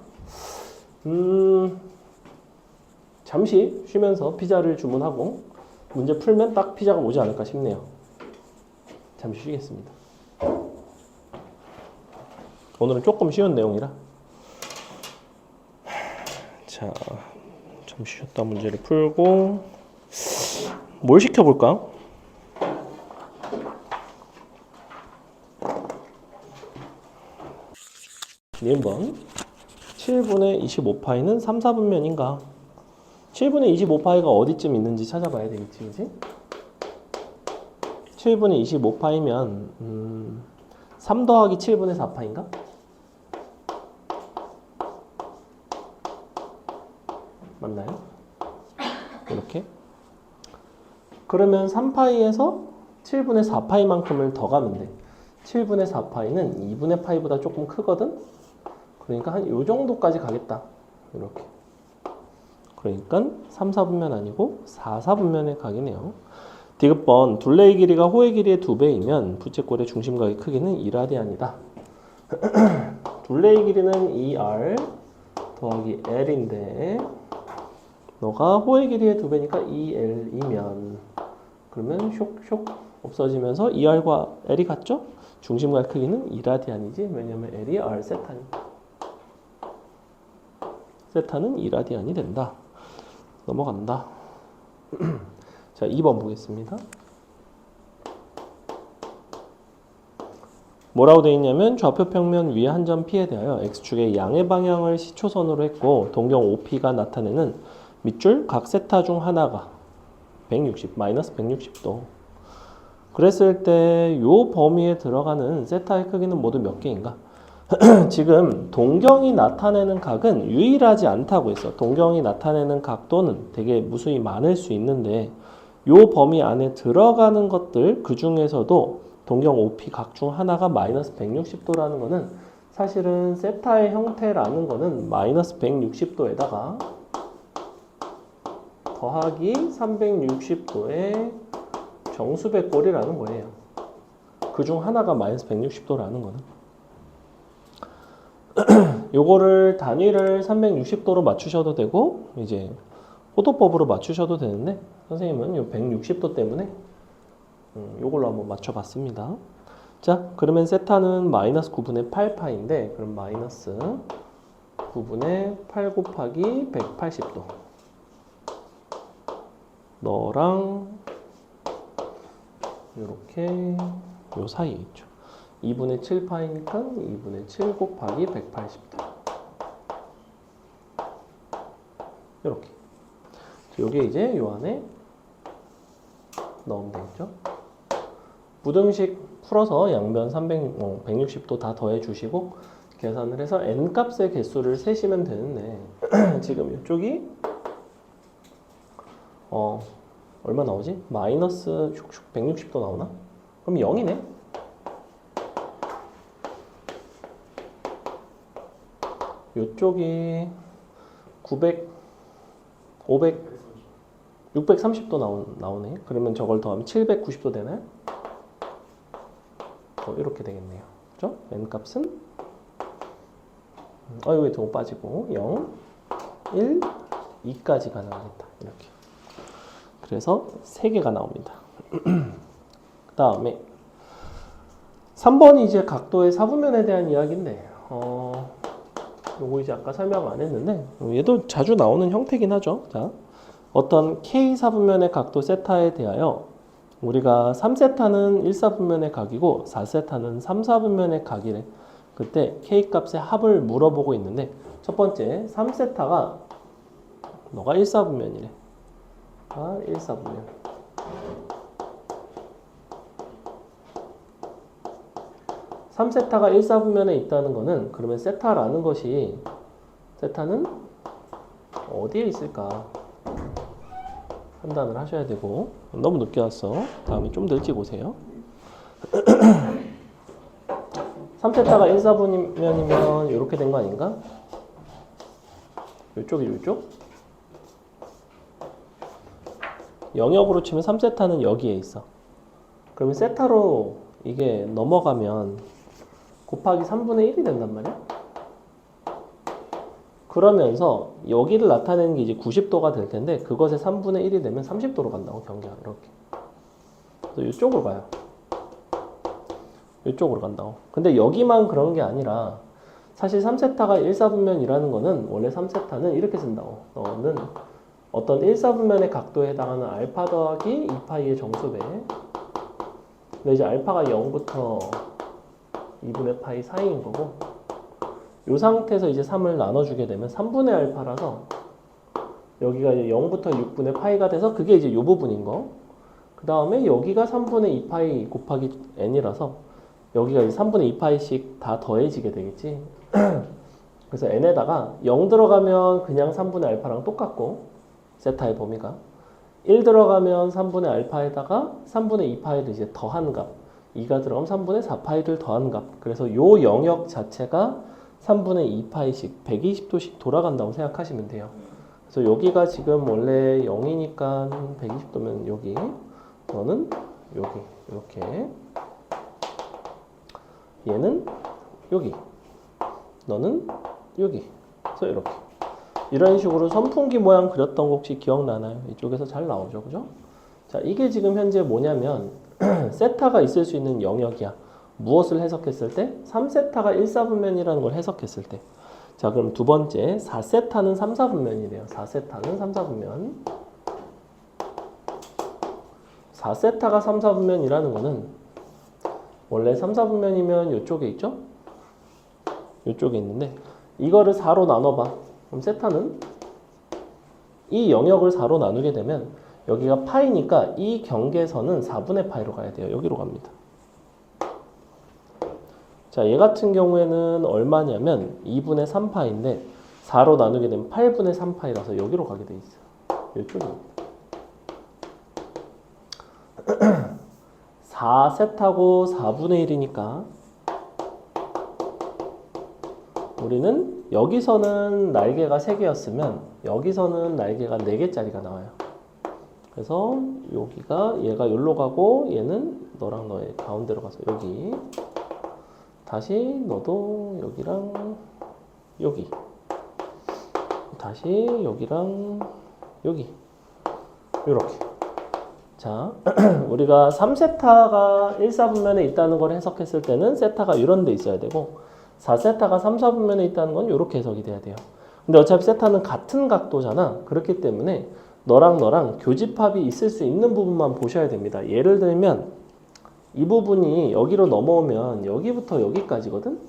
잠시 쉬면서 피자를 주문하고 문제 풀면 딱 피자가 오지 않을까 싶네요. 잠시 쉬겠습니다. 오늘은 조금 쉬운 내용이라. 자, 잠시 쉬었다 문제를 풀고 뭘 시켜볼까? 네 번 7분의 25파이는 3, 4분면인가? 7분의 25파이가 어디쯤 있는지 찾아봐야 되겠지, 그치? 7분의 25파이면 3 더하기 7분의 4파인가? 맞나요? 이렇게. 그러면 3파이에서 7분의 4파이만큼을 더 가면 돼. 7분의 4파이는 2분의 파이보다 조금 크거든? 그러니까 한 요 정도까지 가겠다. 이렇게. 그러니까 3, 4분면 아니고 4, 4분면의 각이네요. 디귿번 둘레의 길이가 호의 길이의 2배이면 부채꼴의 중심각의 크기는 2라디안이다. 둘레의 길이는 2r 더하기 l인데 너가 호의 길이의 2배니까 2l이면 그러면 쇽쇽 없어지면서 2r과 l이 같죠? 중심각의 크기는 2라디안이지. 왜냐면 l이 r 세타니까. 세타는 2라디안이 된다. 넘어간다. 자, 2번 보겠습니다. 뭐라고 되어 있냐면 좌표 평면 위에 한 점 P에 대하여 X축의 양의 방향을 시초선으로 했고 동경 OP가 나타내는 밑줄 각 세타 중 하나가 160, 마이너스 160도. 그랬을 때 요 범위에 들어가는 세타의 크기는 모두 몇 개인가? 지금 동경이 나타내는 각은 유일하지 않다고 했어. 동경이 나타내는 각도는 되게 무수히 많을 수 있는데 요 범위 안에 들어가는 것들 그 중에서도 동경 OP 각 중 하나가 마이너스 160도라는 거는 사실은 세타의 형태라는 거는 마이너스 160도에다가 더하기 360도의 정수배꼴이라는 거예요. 그 중 하나가 마이너스 160도라는 거는. 요거를 단위를 360도로 맞추셔도 되고 이제 호도법으로 맞추셔도 되는데 선생님은 요 160도 때문에 요걸로 한번 맞춰봤습니다. 자, 그러면 세타는 마이너스 9분의 8파인데 그럼 마이너스 9분의 8 곱하기 180도. 너랑 요렇게 요 사이에 있죠. 2분의 7파이니까 2분의 7 곱하기 180도. 이렇게. 요게 이제 요 안에 넣으면 되겠죠. 부등식 풀어서 양변 160도 다 더해 주시고 계산을 해서 n 값의 개수를 세시면 되는데 지금 이쪽이 얼마 나오지? 마이너스 160도 나오나? 그럼 0이네. 이쪽이 900, 500, 630도 나오네. 그러면 저걸 더하면 790도 되나요? 이렇게 되겠네요. 그죠? n값은 여기 두 빠지고 0, 1, 2까지 가능하겠다. 이렇게. 그래서 3개가 나옵니다. 그 다음에 3번이 이제 각도의 사분면에 대한 이야기인데 요거 이제 아까 설명 안 했는데 얘도 자주 나오는 형태긴 하죠. 자, 어떤 K4분면의 각도 세타에 대하여 우리가 3세타는 1사분면의 각이고 4세타는 3사분면의 각이래. 그때 K 값의 합을 물어보고 있는데 첫 번째 3세타가 너가 1사분면이래. 1사분면. 삼세타가 1사분면에 있다는 거는 그러면 세타라는 것이 세타는 어디에 있을까 판단을 하셔야 되고 너무 늦게 왔어. 다음에 좀 더 일찍 오세요. 3세타가 1사분면이면 이렇게 된 거 아닌가? 이쪽이죠, 이쪽? 영역으로 치면 3세타는 여기에 있어. 그러면 세타로 이게 넘어가면 곱하기 3분의 1이 된단 말이야. 그러면서 여기를 나타내는 게 이제 90도가 될 텐데 그것의 3분의 1이 되면 30도로 간다고 경계가 이렇게. 그래서 이쪽으로 가요. 이쪽으로 간다고. 근데 여기만 그런 게 아니라 사실 3세타가 1사분면이라는 거는 원래 3세타는 이렇게 쓴다고. 너는 어떤 1사분면의 각도에 해당하는 알파 더하기 2파이의 정수배. 근데 이제 알파가 0부터 2분의 파이 사이인 거고 이 상태에서 이제 3을 나눠주게 되면 3분의 알파라서 여기가 이제 0부터 6분의 파이가 돼서 그게 이제 이 부분인 거. 그 다음에 여기가 3분의 2파이 곱하기 n이라서 여기가 이제 3분의 2파이씩 다 더해지게 되겠지. 그래서 n에다가 0 들어가면 그냥 3분의 알파랑 똑같고 세타의 범위가 1 들어가면 3분의 알파에다가 3분의 2파이를 이제 더한 값 2가 들어가면 3분의 4파이를 더한 값 그래서 요 영역 자체가 3분의 2파이씩 120도씩 돌아간다고 생각하시면 돼요. 그래서 여기가 지금 원래 0이니까 120도면 여기 너는 여기 이렇게 얘는 여기 너는 여기 그래서 이렇게 이런 식으로 선풍기 모양 그렸던 거 혹시 기억나나요? 이쪽에서 잘 나오죠 그죠? 자 이게 지금 현재 뭐냐면 세타가 있을 수 있는 영역이야. 무엇을 해석했을 때? 3세타가 1사분면이라는 걸 해석했을 때. 자 그럼 두 번째 4세타는 3사분면이래요. 4세타는 3사분면 4세타가 3사분면이라는 거는 원래 3사분면이면 이쪽에 있죠? 이쪽에 있는데 이거를 4로 나눠봐. 그럼 세타는 이 영역을 4로 나누게 되면 여기가 파이니까 이 경계선은 4분의 파이로 가야 돼요. 여기로 갑니다. 자, 얘 같은 경우에는 얼마냐면 2분의 3파인데 4로 나누게 되면 8분의 3파이라서 여기로 가게 돼 있어요. 이쪽입니다. 4세타고 4분의 1이니까 우리는 여기서는 날개가 3개였으면 여기서는 날개가 4개짜리가 나와요. 그래서 여기가 얘가 여기로 가고 얘는 너랑 너의 가운데로 가서 여기 다시 너도 여기랑 여기 다시 여기랑 여기 이렇게. 자 우리가 3세타가 1사분면에 있다는 걸 해석했을 때는 세타가 이런 데 있어야 되고 4세타가 3사분면에 있다는 건 이렇게 해석이 돼야 돼요. 근데 어차피 세타는 같은 각도잖아. 그렇기 때문에 너랑 교집합이 있을 수 있는 부분만 보셔야 됩니다. 예를 들면 이 부분이 여기로 넘어오면 여기부터 여기까지거든?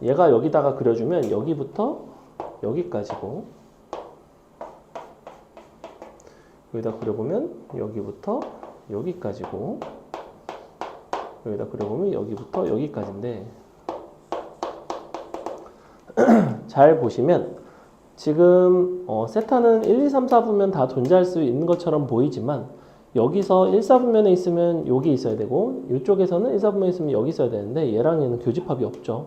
얘가 여기다가 그려주면 여기부터 여기까지고 여기다 그려보면 여기부터 여기까지고 여기다 그려보면 여기부터 여기까지인데 잘 보시면 지금 세타는 1, 2, 3, 4분면 다 존재할 수 있는 것처럼 보이지만 여기서 1사분면에 있으면 여기 있어야 되고 이쪽에서는 1사분면에 있으면 여기 있어야 되는데 얘랑 얘는 교집합이 없죠.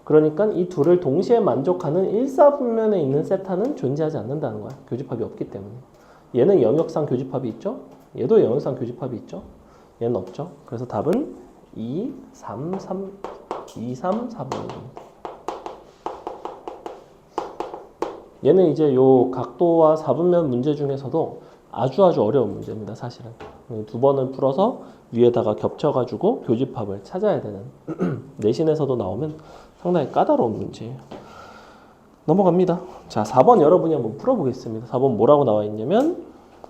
그러니까 이 둘을 동시에 만족하는 1사분면에 있는 세타는 존재하지 않는다는 거야. 교집합이 없기 때문에. 얘는 영역상 교집합이 있죠. 얘도 영역상 교집합이 있죠. 얘는 없죠. 그래서 답은 2, 3, 4분면입니다. 얘는 이제 요 각도와 4분면 문제 중에서도 아주 어려운 문제입니다. 사실은. 두 번을 풀어서 위에다가 겹쳐가지고 교집합을 찾아야 되는 내신에서도 나오면 상당히 까다로운 문제예요. 넘어갑니다. 자, 4번 여러분이 한번 풀어보겠습니다. 4번 뭐라고 나와 있냐면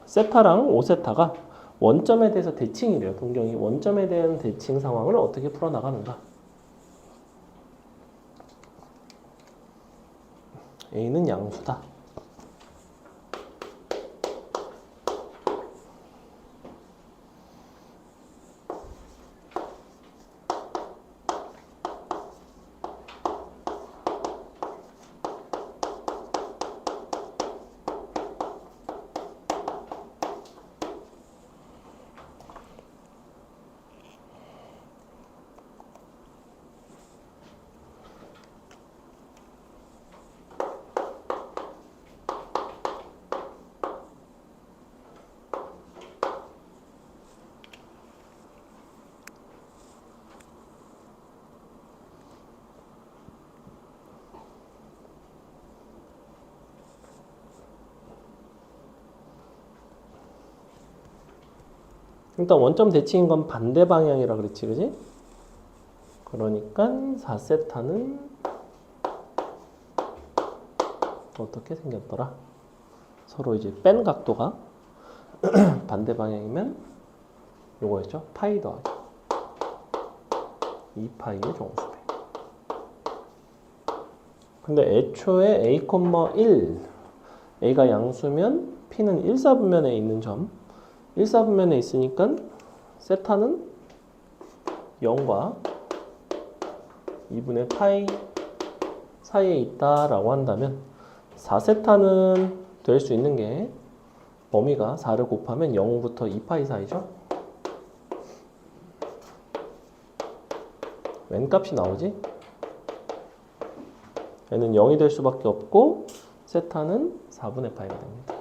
세타랑 5세타가 원점에 대해서 대칭이래요. 동경이 원점에 대한 대칭 상황을 어떻게 풀어나가는가. A는 양수다. 일단 원점 대칭인 건 반대 방향이라 그랬지, 그지? 그러니까 4세타는 어떻게 생겼더라? 서로 이제 뺀 각도가 반대 방향이면 요거였죠? 파이 더하기 2파이의 정수배. 근데 애초에 a, 1 a가 양수면 p는 1사분면에 있는 점 1사분면에 있으니까 세타는 0과 2분의 파이 사이에 있다라고 한다면 4세타는 될 수 있는 게 범위가 4를 곱하면 0부터 2파이 사이죠. 웬 값이 나오지? 얘는 0이 될 수밖에 없고 세타는 4분의 파이가 됩니다.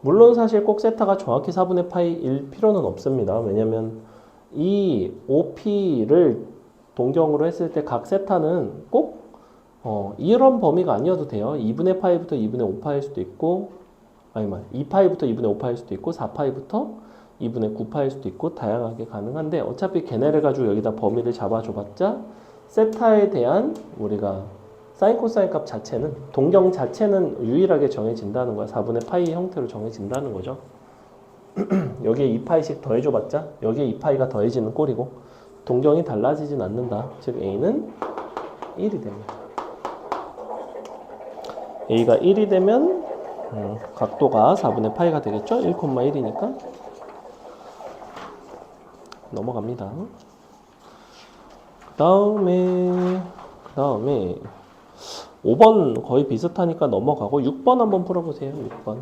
물론 사실 꼭 세타가 정확히 4분의 파이일 필요는 없습니다. 왜냐면 이 OP를 동경으로 했을 때 각 세타는 꼭 이런 범위가 아니어도 돼요. 2분의 파이부터 2분의 5파일 수도 있고 2파이부터 2분의 5파일 수도 있고 4파이부터 2분의 9파일 수도 있고 다양하게 가능한데 어차피 걔네를 가지고 여기다 범위를 잡아줘봤자 세타에 대한 우리가 사인 코사인 값 자체는 동경 자체는 유일하게 정해진다는 거야. 4분의 파이 형태로 정해진다는 거죠. 여기에 2파이씩 더해줘봤자 여기에 2파이가 더해지는 꼴이고 동경이 달라지진 않는다. 즉 A는 1이 됩니다. A가 1이 되면 각도가 4분의 파이가 되겠죠? 1,1이니까 넘어갑니다. 그 다음에 5번 거의 비슷하니까 넘어가고 6번 한번 풀어보세요. 6번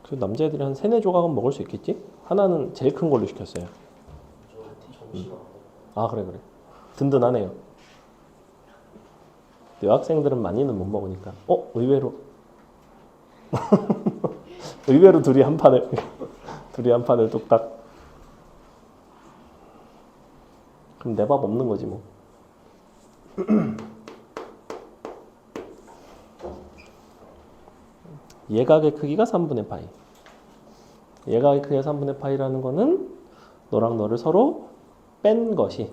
그 남자애들이 한 3, 4조각은 먹을 수 있겠지? 하나는 제일 큰 걸로 시켰어요. 아 그래 든든하네요. 여학생들은 많이는 못 먹으니까 의외로 의외로 둘이 한 판을 뚝딱. 그럼 내 밥 없는 거지 뭐. 예각의 크기가 3분의 파이. 예각의 크기가 3분의 파이라는 거는 너랑 너를 서로 뺀 것이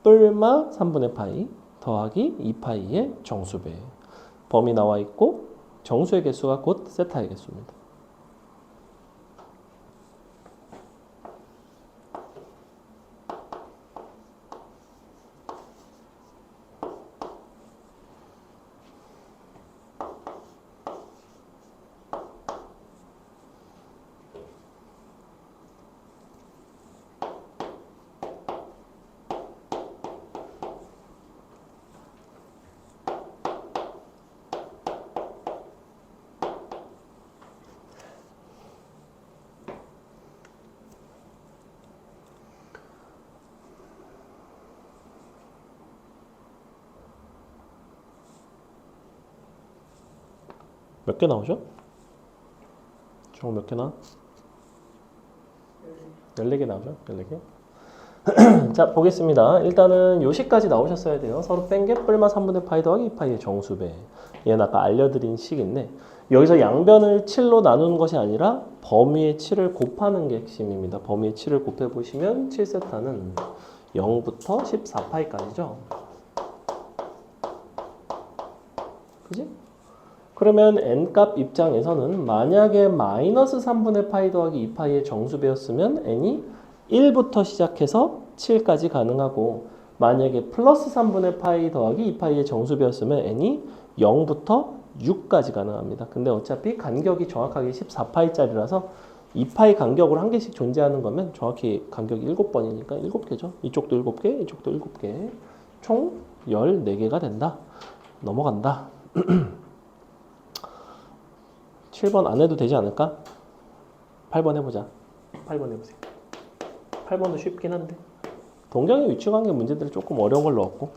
뿔마 3분의 파이 더하기 2파이의 정수배. 범위 나와 있고 정수의 개수가 곧 세타의 개수입니다. 몇 개 나오죠? 총 몇 개 나와? 14개 나오죠? 14개? 자, 보겠습니다. 일단은 요식까지 나오셨어야 돼요. 서로 뺀 게 뿔마 3분의 파이 더하기 2파이의 정수배. 얘는 아까 알려드린 식인데 여기서 양변을 7로 나누는 것이 아니라 범위의 7을 곱하는 게 핵심입니다. 범위의 7을 곱해보시면 7세타는 0부터 14파이까지죠. 그지? 그러면 n값 입장에서는 만약에 마이너스 3분의 파이 더하기 2파이의 정수배였으면 n이 1부터 시작해서 7까지 가능하고 만약에 플러스 3분의 파이 더하기 2파이의 정수배였으면 n이 0부터 6까지 가능합니다. 근데 어차피 간격이 정확하게 14파이짜리라서 2파이 간격으로 한 개씩 존재하는 거면 정확히 간격이 7번이니까 7개죠. 이쪽도 7개, 이쪽도 7개. 총 14개가 된다. 넘어간다. 7번 안 해도 되지 않을까? 8번 해보자. 8번 해보세요. 8번도 쉽긴 한데 동경의 위치 관계 문제들이 조금 어려운 걸 넣었고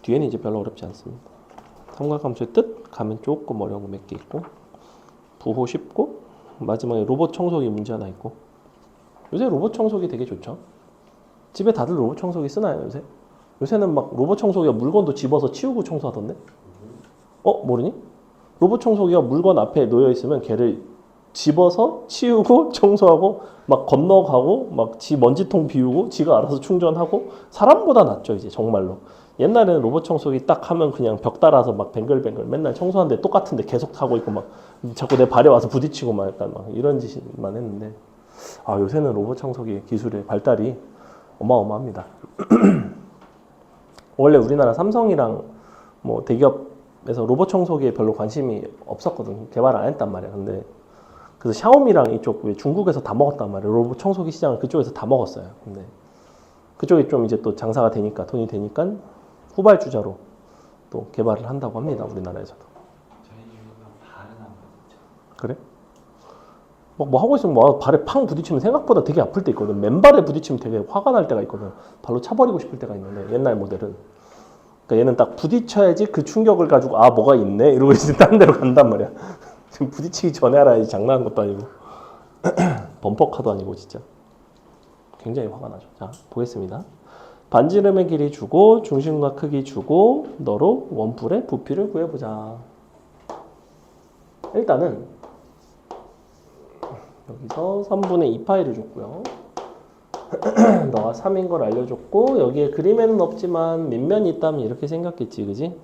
뒤에는 이제 별로 어렵지 않습니다. 삼각함수의 뜻 가면 조금 어려운 거 몇 개 있고 부호 쉽고 마지막에 로봇 청소기 문제 하나 있고. 요새 로봇 청소기 되게 좋죠. 집에 다들 로봇 청소기 쓰나요 요새? 요새는 막 로봇 청소기가 물건도 집어서 치우고 청소하던데? 모르니? 로봇 청소기가 물건 앞에 놓여 있으면 걔를 집어서 치우고 청소하고 막 건너가고 막 지 먼지통 비우고 지가 알아서 충전하고 사람보다 낫죠 이제 정말로. 옛날에는 로봇 청소기 딱 하면 그냥 벽 따라서 막 뱅글뱅글 맨날 청소하는데 똑같은데 계속 타고 있고 막 자꾸 내 발에 와서 부딪히고 막 약간 막 이런 짓만 했는데 요새는 로봇 청소기 기술의 발달이 어마어마합니다. 원래 우리나라 삼성이랑 뭐 대기업에서 로봇 청소기에 별로 관심이 없었거든. 개발 안 했단 말이야. 근데 그래서 샤오미랑 이쪽 중국에서 다 먹었단 말이에요. 로봇 청소기 시장을 그쪽에서 다 먹었어요. 근데 그쪽이 좀 이제 또 장사가 되니까 돈이 되니까 후발주자로 또 개발을 한다고 합니다. 우리나라에서도. 저희 집은 발은 안 받죠. 그래? 뭐 하고 있으면 뭐 발에 팡 부딪히면 생각보다 되게 아플 때 있거든. 맨발에 부딪히면 되게 화가 날 때가 있거든. 발로 차버리고 싶을 때가 있는데 옛날 모델은. 그러니까 얘는 딱 부딪혀야지 그 충격을 가지고 뭐가 있네 이러고 이제 딴 데로 간단 말이야. 지금 부딪히기 전에 알아야지. 장난한 것도 아니고 범퍼카도 아니고 진짜 굉장히 화가 나죠. 자 보겠습니다. 반지름의 길이 주고 중심과 크기 주고 너로 원뿔의 부피를 구해보자. 일단은 여기서 3분의 2파이를 줬고요. 너가 3인 걸 알려줬고 여기에 그림에는 없지만 밑면이 있다면 이렇게 생겼겠지, 그지?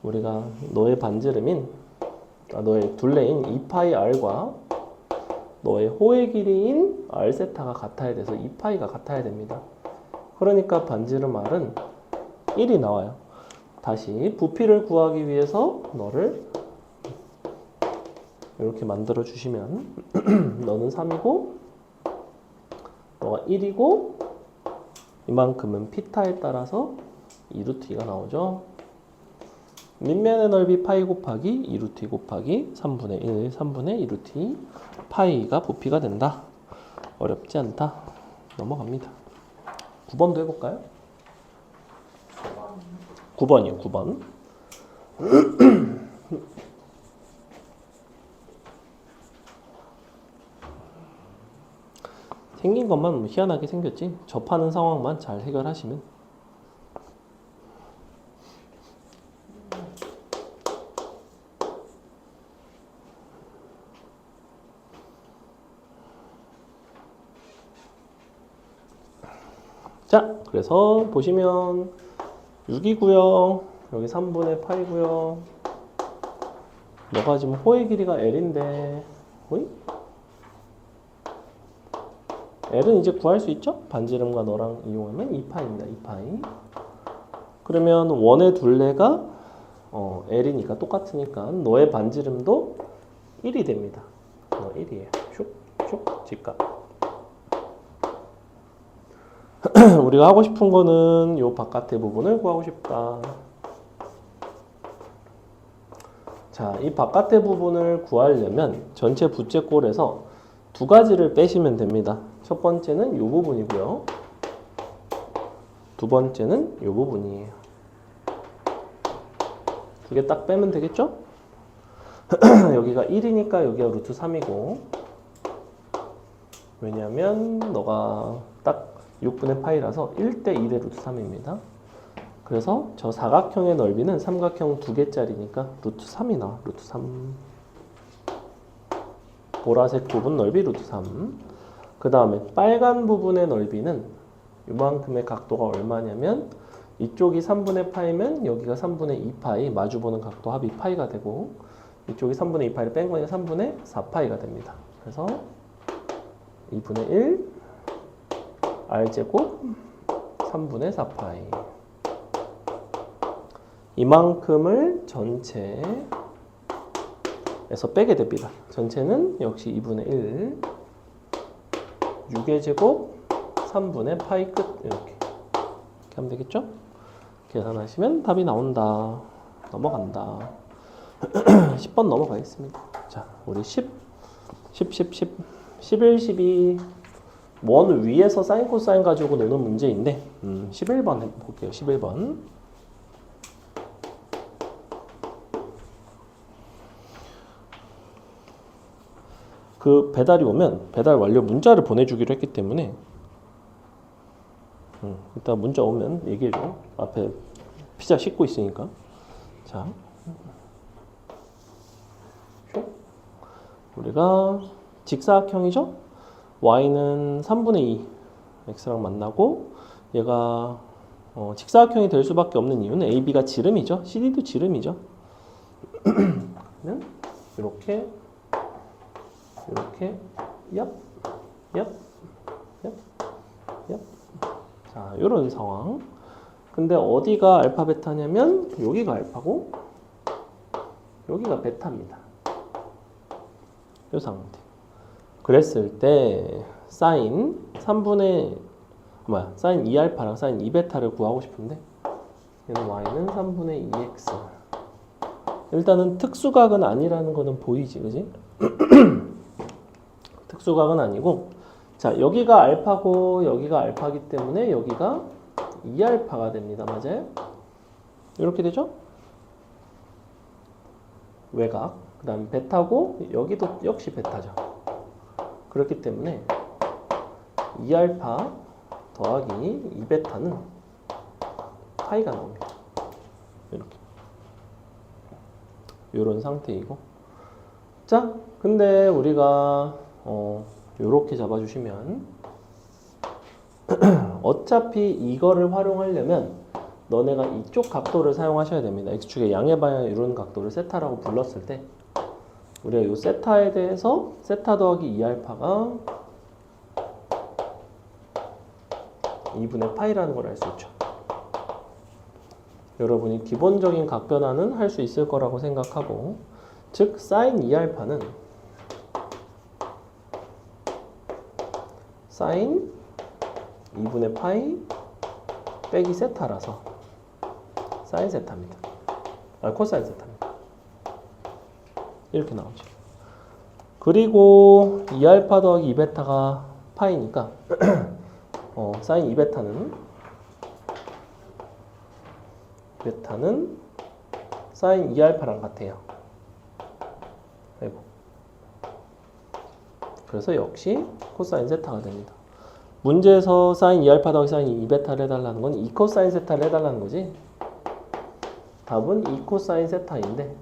우리가 너의 반지름인 너의 둘레인 2파이 r과 너의 호의 길이인 r세타가 같아야 돼서 2파이가 같아야 됩니다. 그러니까 반지름 r은 1이 나와요. 다시 부피를 구하기 위해서 너를 이렇게 만들어 주시면 너는 3이고 너가 1이고 이만큼은 피타에 따라서 2루트 2가 나오죠. 밑면의 넓이 파이 곱하기 2루트 2 곱하기 3분의 1, 3분의 2루트 2 파이가 부피가 된다. 어렵지 않다. 넘어갑니다. 9번도 해볼까요? 9번이요. 9번. 생긴 것만 희한하게 생겼지 접하는 상황만 잘 해결하시면. 자, 그래서 보시면 6이고요. 여기 3분의 파이고요. 너가 지금 호의 길이가 L인데 호이? L은 이제 구할 수 있죠? 반지름과 너랑 이용하면 2파입니다. 2파이. 그러면 원의 둘레가 L이니까 똑같으니까 너의 반지름도 1이 됩니다. 1이에요. 슉슉 직각. 우리가 하고 싶은 거는 이 바깥의 부분을 구하고 싶다. 자, 이 바깥의 부분을 구하려면 전체 부채꼴에서 두 가지를 빼시면 됩니다. 첫 번째는 이 부분이고요. 두 번째는 이 부분이에요. 두 개 딱 빼면 되겠죠? 여기가 1이니까 여기가 루트 3이고 왜냐면 너가 딱 6분의 파이라서 1대 1의 루트 3입니다. 그래서 저 사각형의 넓이는 삼각형 두 개짜리니까 루트 3이 나와. 루트 3. 보라색 부분 넓이 루트 3. 그 다음에 빨간 부분의 넓이는 이만큼의 각도가 얼마냐면 이쪽이 3분의 파이면 여기가 3분의 2파이 마주보는 각도 합이 파이가 되고 이쪽이 3분의 2파이를 뺀 거니까 3분의 4파이가 됩니다. 그래서 2분의 1 r제곱 3분의 4파이 이만큼을 전체에서 빼게 됩니다. 전체는 역시 2분의 1 6의 제곱 3분의 파이 끝 이렇게 하면 되겠죠? 계산하시면 답이 나온다. 넘어간다. 10번 넘어가겠습니다. 자, 우리 10, 11, 12 원 위에서 사인 코사인 가지고 노는 문제인데 11번 해볼게요. 11번 그 배달이 오면 배달 완료 문자를 보내주기로 했기 때문에 일단 문자 오면 얘기해줘. 앞에 피자 씻고 있으니까. 자, 우리가 직사각형이죠? y는 3분의 2 x랑 만나고 얘가 직사각형이 될 수밖에 없는 이유는 AB가 지름이죠. CD도 지름이죠. 그러면 이렇게 얍, 얍, 얍, 얍. 자, 이런 상황. 근데 어디가 알파 베타냐면 여기가 알파고 여기가 베타입니다. 이 상태. 그랬을 때 사인 2알파랑 사인 2베타를 구하고 싶은데 얘는 y는 3분의 2x. 일단은 특수각은 아니라는 거는 보이지, 그지? 특수각은 아니고, 자, 여기가 알파고 여기가 알파기 때문에 여기가 2알파가 됩니다. 맞아요? 이렇게 되죠? 외곽. 그 다음 베타고 여기도 역시 베타죠. 그렇기 때문에 2알파 더하기 2베타는 파이가 나옵니다. 이렇게. 이런 상태이고. 자, 근데 우리가 요렇게 잡아주시면 어차피 이거를 활용하려면 너네가 이쪽 각도를 사용하셔야 됩니다. x축의 양의 방향을 이루는 각도를 세타라고 불렀을 때 우리가 이 세타에 대해서 세타 더하기 2알파가 2분의 파이라는 걸 알 수 있죠. 여러분이 기본적인 각 변화는 할 수 있을 거라고 생각하고, 즉 사인 2알파는 사인 2분의 파이 빼기 세타라서 사인 세타입니다. 코사인 세타입니다. 이렇게 나오죠. 그리고 2알파 더하기 2베타가 파이니까 사인 2베타는 사인 2알파랑 같아요. 아이고. 그래서 역시 코사인 세타가 됩니다. 문제에서 사인 2알파 더하기 사인 2베타를 해달라는 건 2코사인 세타를 해달라는 거지. 답은 2코사인 세타인데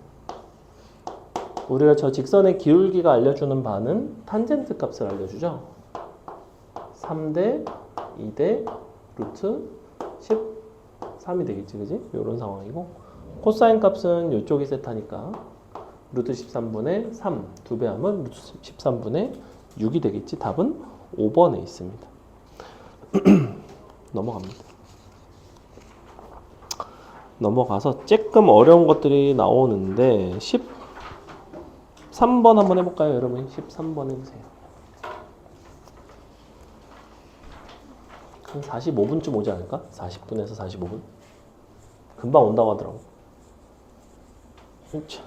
우리가 저 직선의 기울기가 알려주는 바는 탄젠트 값을 알려주죠. 3대 2대 루트 13이 되겠지, 그지? 이런 상황이고, 코사인 값은 이쪽이 세타니까 루트 13분의 3 두 배 하면 루트 13분의 6이 되겠지. 답은 5번에 있습니다. 넘어갑니다. 넘어가서 조금 어려운 것들이 나오는데 13번 한번 해볼까요, 여러분? 13번 해보세요. 한 45분쯤 오지 않을까? 40분에서 45분? 금방 온다고 하더라고. 그렇죠.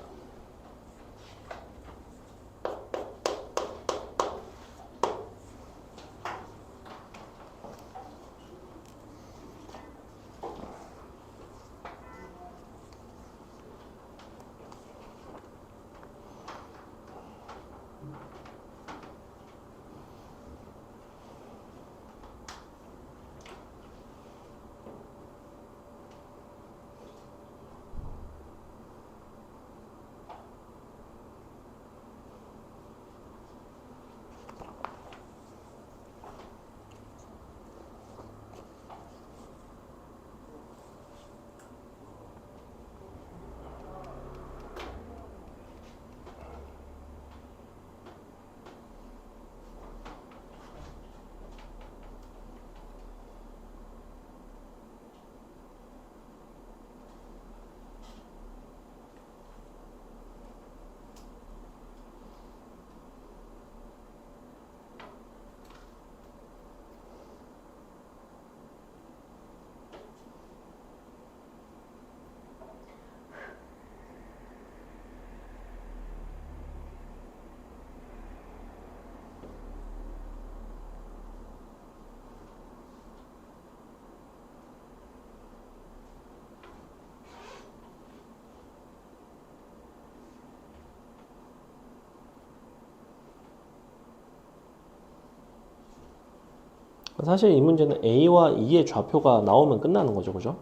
사실 이 문제는 A와 E의 좌표가 나오면 끝나는 거죠. 그죠?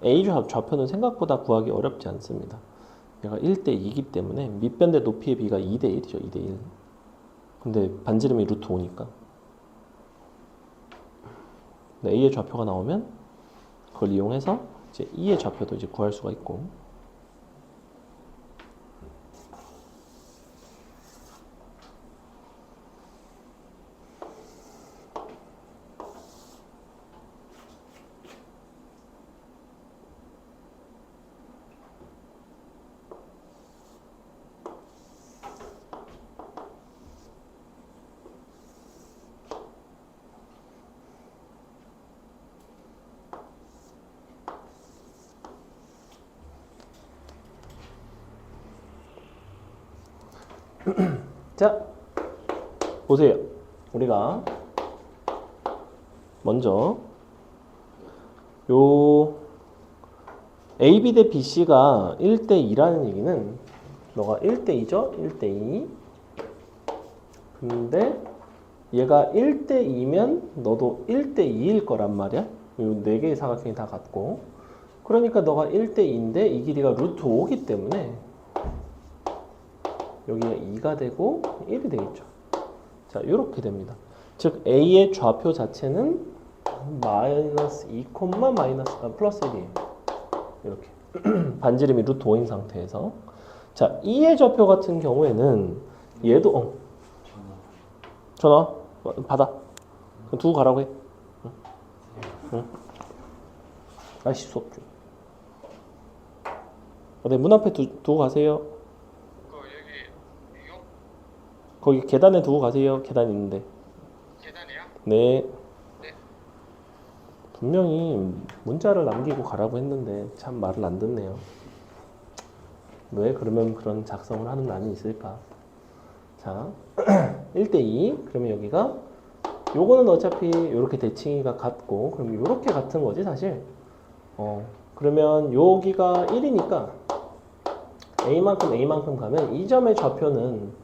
A 좌표는 생각보다 구하기 어렵지 않습니다. 얘가 1대 2이기 때문에 밑변대 높이의 B가 2대 1이죠. 2대 1. 근데 반지름이 루트 5니까. A의 좌표가 나오면 그걸 이용해서 이제 E의 좌표도 이제 구할 수가 있고. 자, 보세요. 우리가 먼저 요 AB 대 BC가 1대 2라는 얘기는 너가 1대 2죠? 1대 2. 근데 얘가 1대 2면 너도 1대 2일 거란 말이야. 요 4개의 사각형이 다 같고. 그러니까 너가 1대 2인데 이 길이가 루트 5기 때문에 여기가 2가 되고 1이 되겠죠. 자, 이렇게 됩니다. 즉 A의 좌표 자체는 마이너스 2, 플러스 1이에요. 이렇게. 반지름이 루트 5인 상태에서. 자, E의 좌표 같은 경우에는 얘도 전화 받아. 두고 가라고 해. 응. 아이씨 수업 중. 네, 문 앞에 두고 가세요. 거기 계단에 두고 가세요. 계단 있는데. 계단이요? 네. 네. 분명히 문자를 남기고 가라고 했는데 참 말을 안 듣네요. 왜 그러면 그런 작성을 하는 난이 있을까? 자, 1대 2. 그러면 여기가 요거는 어차피 이렇게 대칭이가 같고 그럼 이렇게 같은 거지 사실. 그러면 여기가 1이니까 A만큼 가면 이 점의 좌표는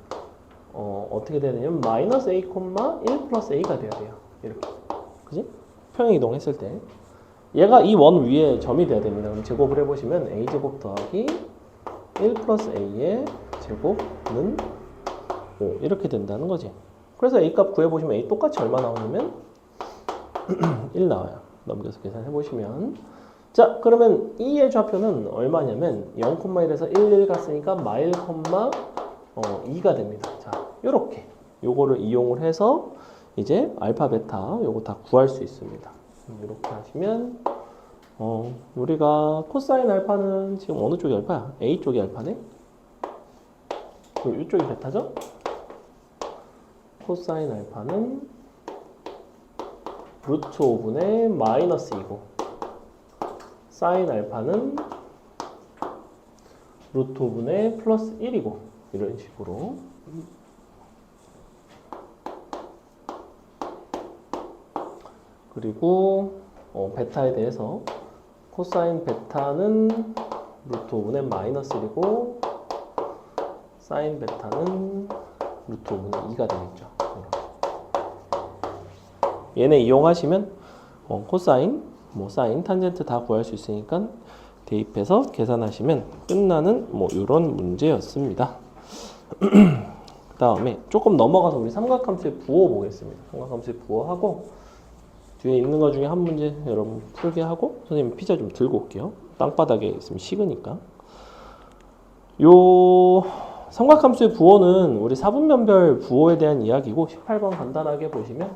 어떻게 돼야 되냐면 마이너스 A, 1 플러스 A가 돼야 돼요. 이렇게. 그지? 평행 이동했을 때. 얘가 이 원 위에 점이 돼야 됩니다. 그럼 제곱을 해보시면 A제곱 더하기 1 플러스 A의 제곱은 5. 이렇게 된다는 거지. 그래서 A값 구해보시면 A 똑같이 얼마 나오냐면 1 나와요. 넘겨서 계산해보시면. 자, 그러면 E의 좌표는 얼마냐면 0,1에서 1 갔으니까 마일, 2가 됩니다. 자, 요렇게 요거를 이용을 해서 이제 알파, 베타 요거 다 구할 수 있습니다. 이렇게 하시면 우리가 코사인 알파는 지금 어느 쪽이 알파야? A 쪽이 알파네? 그리고 이쪽이 베타죠? 코사인 알파는 루트 5분의 마이너스 2고 사인 알파는 루트 5분의 플러스 1이고 이런 식으로. 그리고 베타에 대해서 코사인 베타는 루트 5분의 마이너스 1이고 사인 베타는 루트 5분의 2가 되겠죠. 얘네 이용하시면 코사인, 사인, 탄젠트 다 구할 수 있으니까 대입해서 계산하시면 끝나는 이런 문제였습니다. 그 다음에 조금 넘어가서 우리 삼각함수의 부호 보겠습니다. 삼각함수의 부호하고 뒤에 있는 것 중에 한 문제 여러분 풀게 하고 선생님 피자 좀 들고 올게요. 땅바닥에 있으면 식으니까. 요 삼각함수의 부호는 우리 사분면별 부호에 대한 이야기고 18번 간단하게 보시면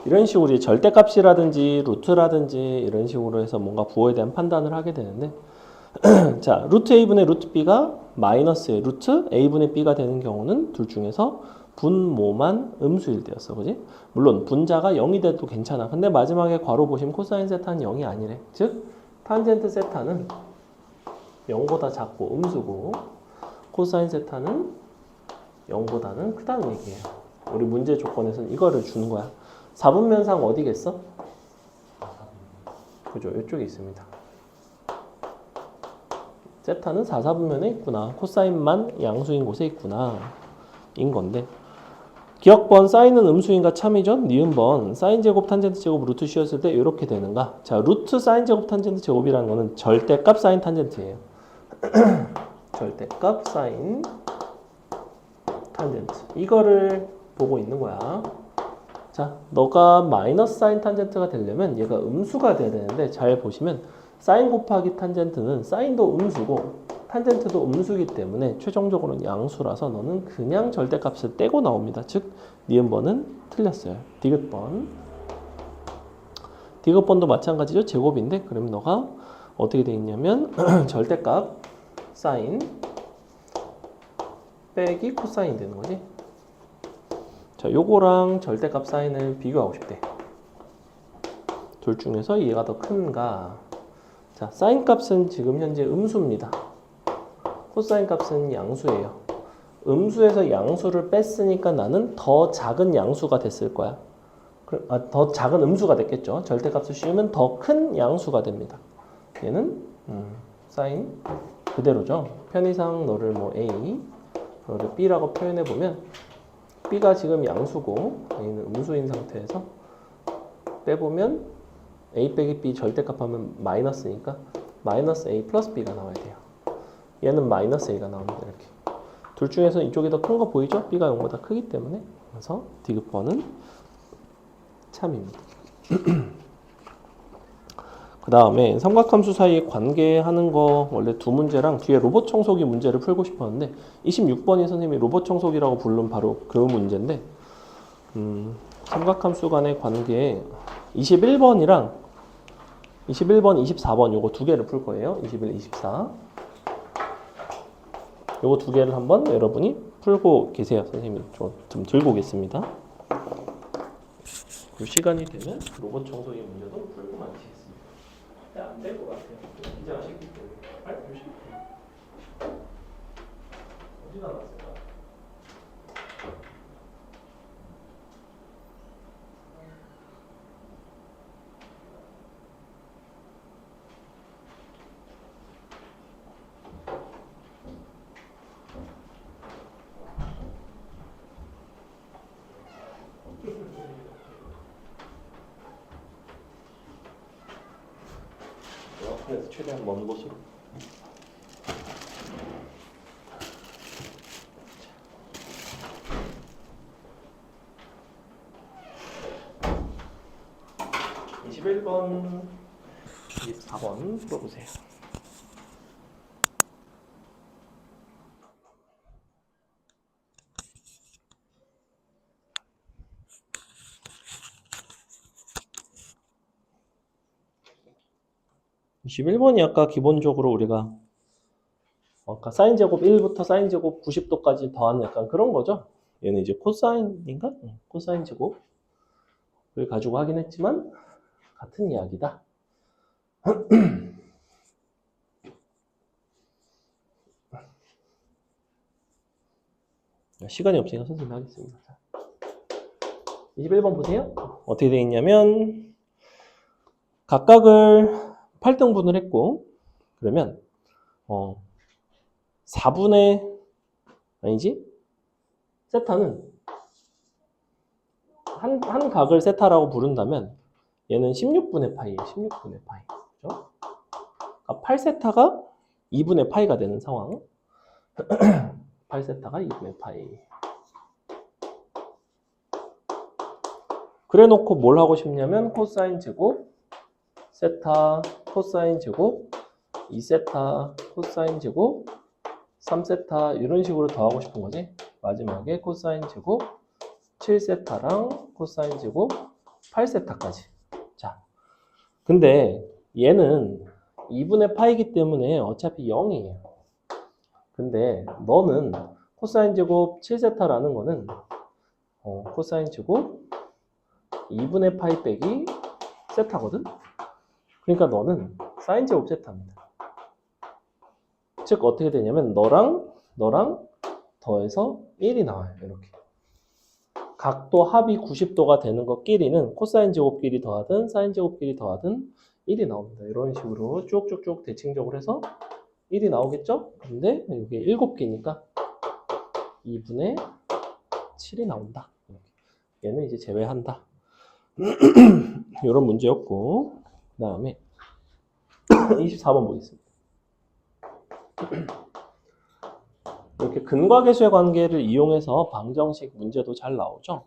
이런 식으로 이제 절대값이라든지 루트라든지 이런 식으로 해서 뭔가 부호에 대한 판단을 하게 되는데 자, 루트 a분의 루트 b가 마이너스의 루트 a분의 b가 되는 경우는 둘 중에서 분모만 음수일 때였어. 그지? 물론 분자가 0이 돼도 괜찮아. 근데 마지막에 괄호 보시면 코사인 세타는 0이 아니래. 즉 탄젠트 세타는 0보다 작고 음수고 코사인 세타는 0보다는 크다는 얘기예요. 우리 문제 조건에서는 이거를 주는 거야. 4분면상 어디겠어? 그죠? 이쪽에 있습니다. 세타는 4, 4분면에 있구나. 코사인만 양수인 곳에 있구나. 인 건데 기억번 사인은 음수인가 참이죠? 니은번 사인 제곱 탄젠트 제곱 루트 씌웠을 때 이렇게 되는가? 자, 루트 사인 제곱 탄젠트 제곱이라는 거는 절대값 사인 탄젠트예요. 절대값 사인 탄젠트. 이거를 보고 있는 거야. 자, 너가 마이너스 사인 탄젠트가 되려면 얘가 음수가 돼야 되는데 잘 보시면 사인 곱하기 탄젠트는 사인도 음수고 탄젠트도 음수이기 때문에 최종적으로는 양수라서 너는 그냥 절대값을 떼고 나옵니다. 즉 니은번은 틀렸어요. 디귿번. 디귿번도 마찬가지죠. 제곱인데 그러면 너가 어떻게 돼 있냐면 절대값 사인 빼기 코사인 되는 거지. 자, 요거랑 절대값 사인을 비교하고 싶대. 둘 중에서 얘가 더 큰가? 자, 사인 값은 지금 현재 음수입니다. 코사인 값은 양수예요. 음수에서 양수를 뺐으니까 나는 더 작은 양수가 됐을 거야. 더 작은 음수가 됐겠죠. 절대값을 씌우면 더 큰 양수가 됩니다. 얘는 사인 그대로죠. 편의상 너를 뭐 A, 너를 B라고 표현해 보면 B가 지금 양수고 A는 음수인 상태에서 빼보면 A 빼기 B 절대값 하면 마이너스니까 마이너스 A 플러스 B가 나와야 돼요. 얘는 마이너스 A가 나옵니다. 이렇게. 둘 중에서 이쪽이 더 큰 거 보이죠? B가 0보다 크기 때문에. 그래서 디귿번은 참입니다. 그 다음에 삼각함수 사이에 관계하는 거 원래 두 문제랑 뒤에 로봇 청소기 문제를 풀고 싶었는데 26번이 선생님이 로봇 청소기라고 부른 바로 그 문제인데 삼각함수 간의 관계 21번이랑 21번, 24번 요거 두 개를 풀 거예요. 21, 24 요거 두 개를 한번 여러분이 풀고 계세요. 선생님이 좀 들고 오겠습니다. 그 시간이 되면 로봇 청소기 문제도 풀고 마치겠습니다. 안 될 것 같아요. 긴장하시기 때문에. 빨리 보시면 돼요. 어디다 놨을까? 그래서 최대한 먼 곳으로. 자. 21번, 24번 풀어보세요. (21번이) 아까 기본적으로 우리가 아까 사인 제곱 1부터 사인 제곱 90도까지 더하는 약간 그런 거죠. 얘는 이제 코사인인가? 코사인 제곱을 가지고 하긴 했지만 같은 이야기다. 시간이 없으니까 선생님이 하겠습니다. 21번 보세요. 어떻게 되어 있냐면 각각을 8등분을 했고 그러면 4분의 아니지? 세타는 한 각을 세타라고 부른다면 얘는 16분의 파이예요. 16분의 파이. 그렇죠? 그러니까 8세타가 2분의 파이가 되는 상황. 8세타가 2분의 파이. 그래 놓고 뭘 하고 싶냐면 코사인 제곱 세타 코사인 제곱 2세타 코사인 제곱 3세타 이런 식으로 더하고 싶은 거지. 마지막에 코사인 제곱 7세타랑 코사인 제곱 8세타까지. 자, 근데 얘는 2분의 파이기 때문에 어차피 0이에요. 근데 너는 코사인 제곱 7세타라는 거는 코사인 제곱 2분의 파이 빼기 세타거든? 그러니까 너는 사인 제곱 세타입니다. 즉 어떻게 되냐면 너랑 더해서 1이 나와요. 이렇게. 각도 합이 90도가 되는 것끼리는 코사인 제곱끼리 더하든 사인 제곱끼리 더하든 1이 나옵니다. 이런 식으로 쭉쭉쭉 대칭적으로 해서 1이 나오겠죠? 근데 이게 7개니까 2분의 7이 나온다. 이렇게. 얘는 이제 제외한다. 이런 문제였고, 그 다음에 24번 보겠습니다. 이렇게 근과 계수의 관계를 이용해서 방정식 문제도 잘 나오죠.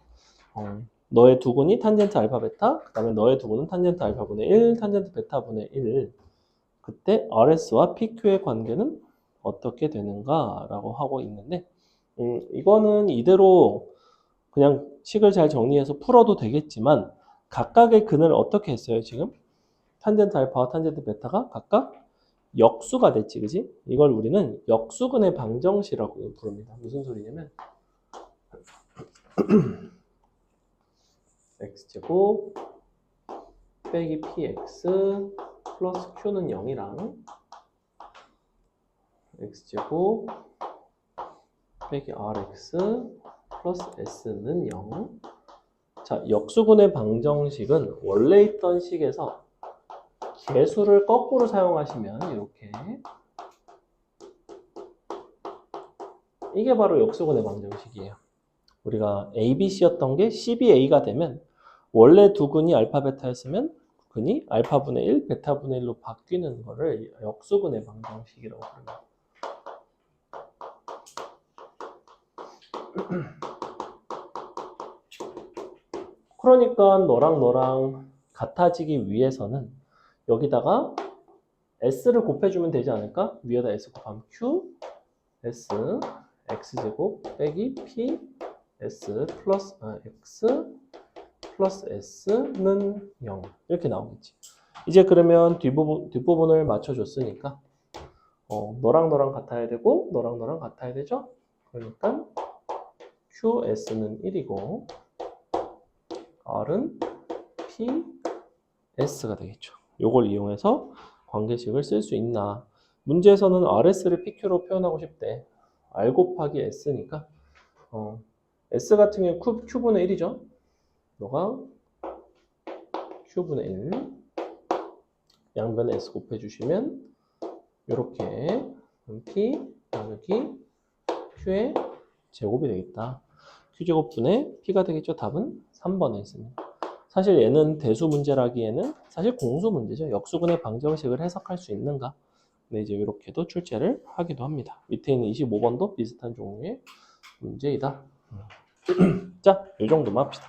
너의 두근이 탄젠트 알파 베타, 그 다음에 너의 두근은 탄젠트 알파분의 1, 탄젠트 베타분의 1. 그때 RS와 PQ의 관계는 어떻게 되는가 라고 하고 있는데, 이거는 이대로 그냥 식을 잘 정리해서 풀어도 되겠지만, 각각의 근을 어떻게 했어요, 지금? 탄젠트 알파와 탄젠트 베타가 각각 역수가 됐지, 그지? 이걸 우리는 역수근의 방정식이라고 부릅니다. 무슨 소리냐면, x제곱 빼기 px 플러스 q는 0이랑 x제곱 빼기 rx 플러스 s는 0. 자, 역수근의 방정식은 원래 있던 식에서 개수를 거꾸로 사용하시면 이렇게, 이게 바로 역수근의 방정식이에요. 우리가 ABC였던 게 CBA가 되면 원래 두 근이 알파 베타였으면 근이 알파분의 1, 베타분의 1로 바뀌는 거를 역수근의 방정식이라고 부릅니다. 그러니까 너랑 같아지기 위해서는 여기다가 S를 곱해주면 되지 않을까? 위에다 S 곱하면 Q, S, X제곱 빼기 P, S 플러스 X 플러스 S는 0. 이렇게 나오겠지. 이제 그러면 뒷부분을 맞춰줬으니까 너랑 같아야 되고 너랑 같아야 되죠? 그러니까 QS는 1이고 R은 PS가 되겠죠. 요걸 이용해서 관계식을 쓸 수 있나? 문제에서는 RS를 PQ로 표현하고 싶대. R 곱하기 S니까 S 같은 경우에 Q분의 1이죠. 너가 Q분의 1 양변에 S 곱해주시면 이렇게 P 나누기 Q의 제곱이 되겠다. Q제곱분의 P가 되겠죠. 답은 3번에 있습니다. 사실 얘는 대수 문제라기에는 사실 공수 문제죠. 역수근의 방정식을 해석할 수 있는가? 근데 이제 이렇게도 출제를 하기도 합니다. 밑에 있는 25번도 비슷한 종류의 문제이다. 자, 이 정도만 합시다.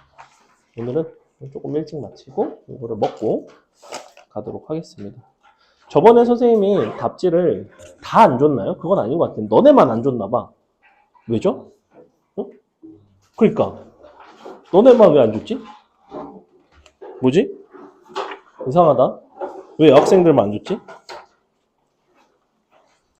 오늘은 조금 일찍 마치고 이거를 먹고 가도록 하겠습니다. 저번에 선생님이 답지를 다 안 줬나요? 그건 아닌 것 같은데 너네만 안 줬나 봐. 왜죠? 그러니까 너네만 왜 안 줬지? 뭐지? 이상하다. 왜 여학생들만 안 줬지?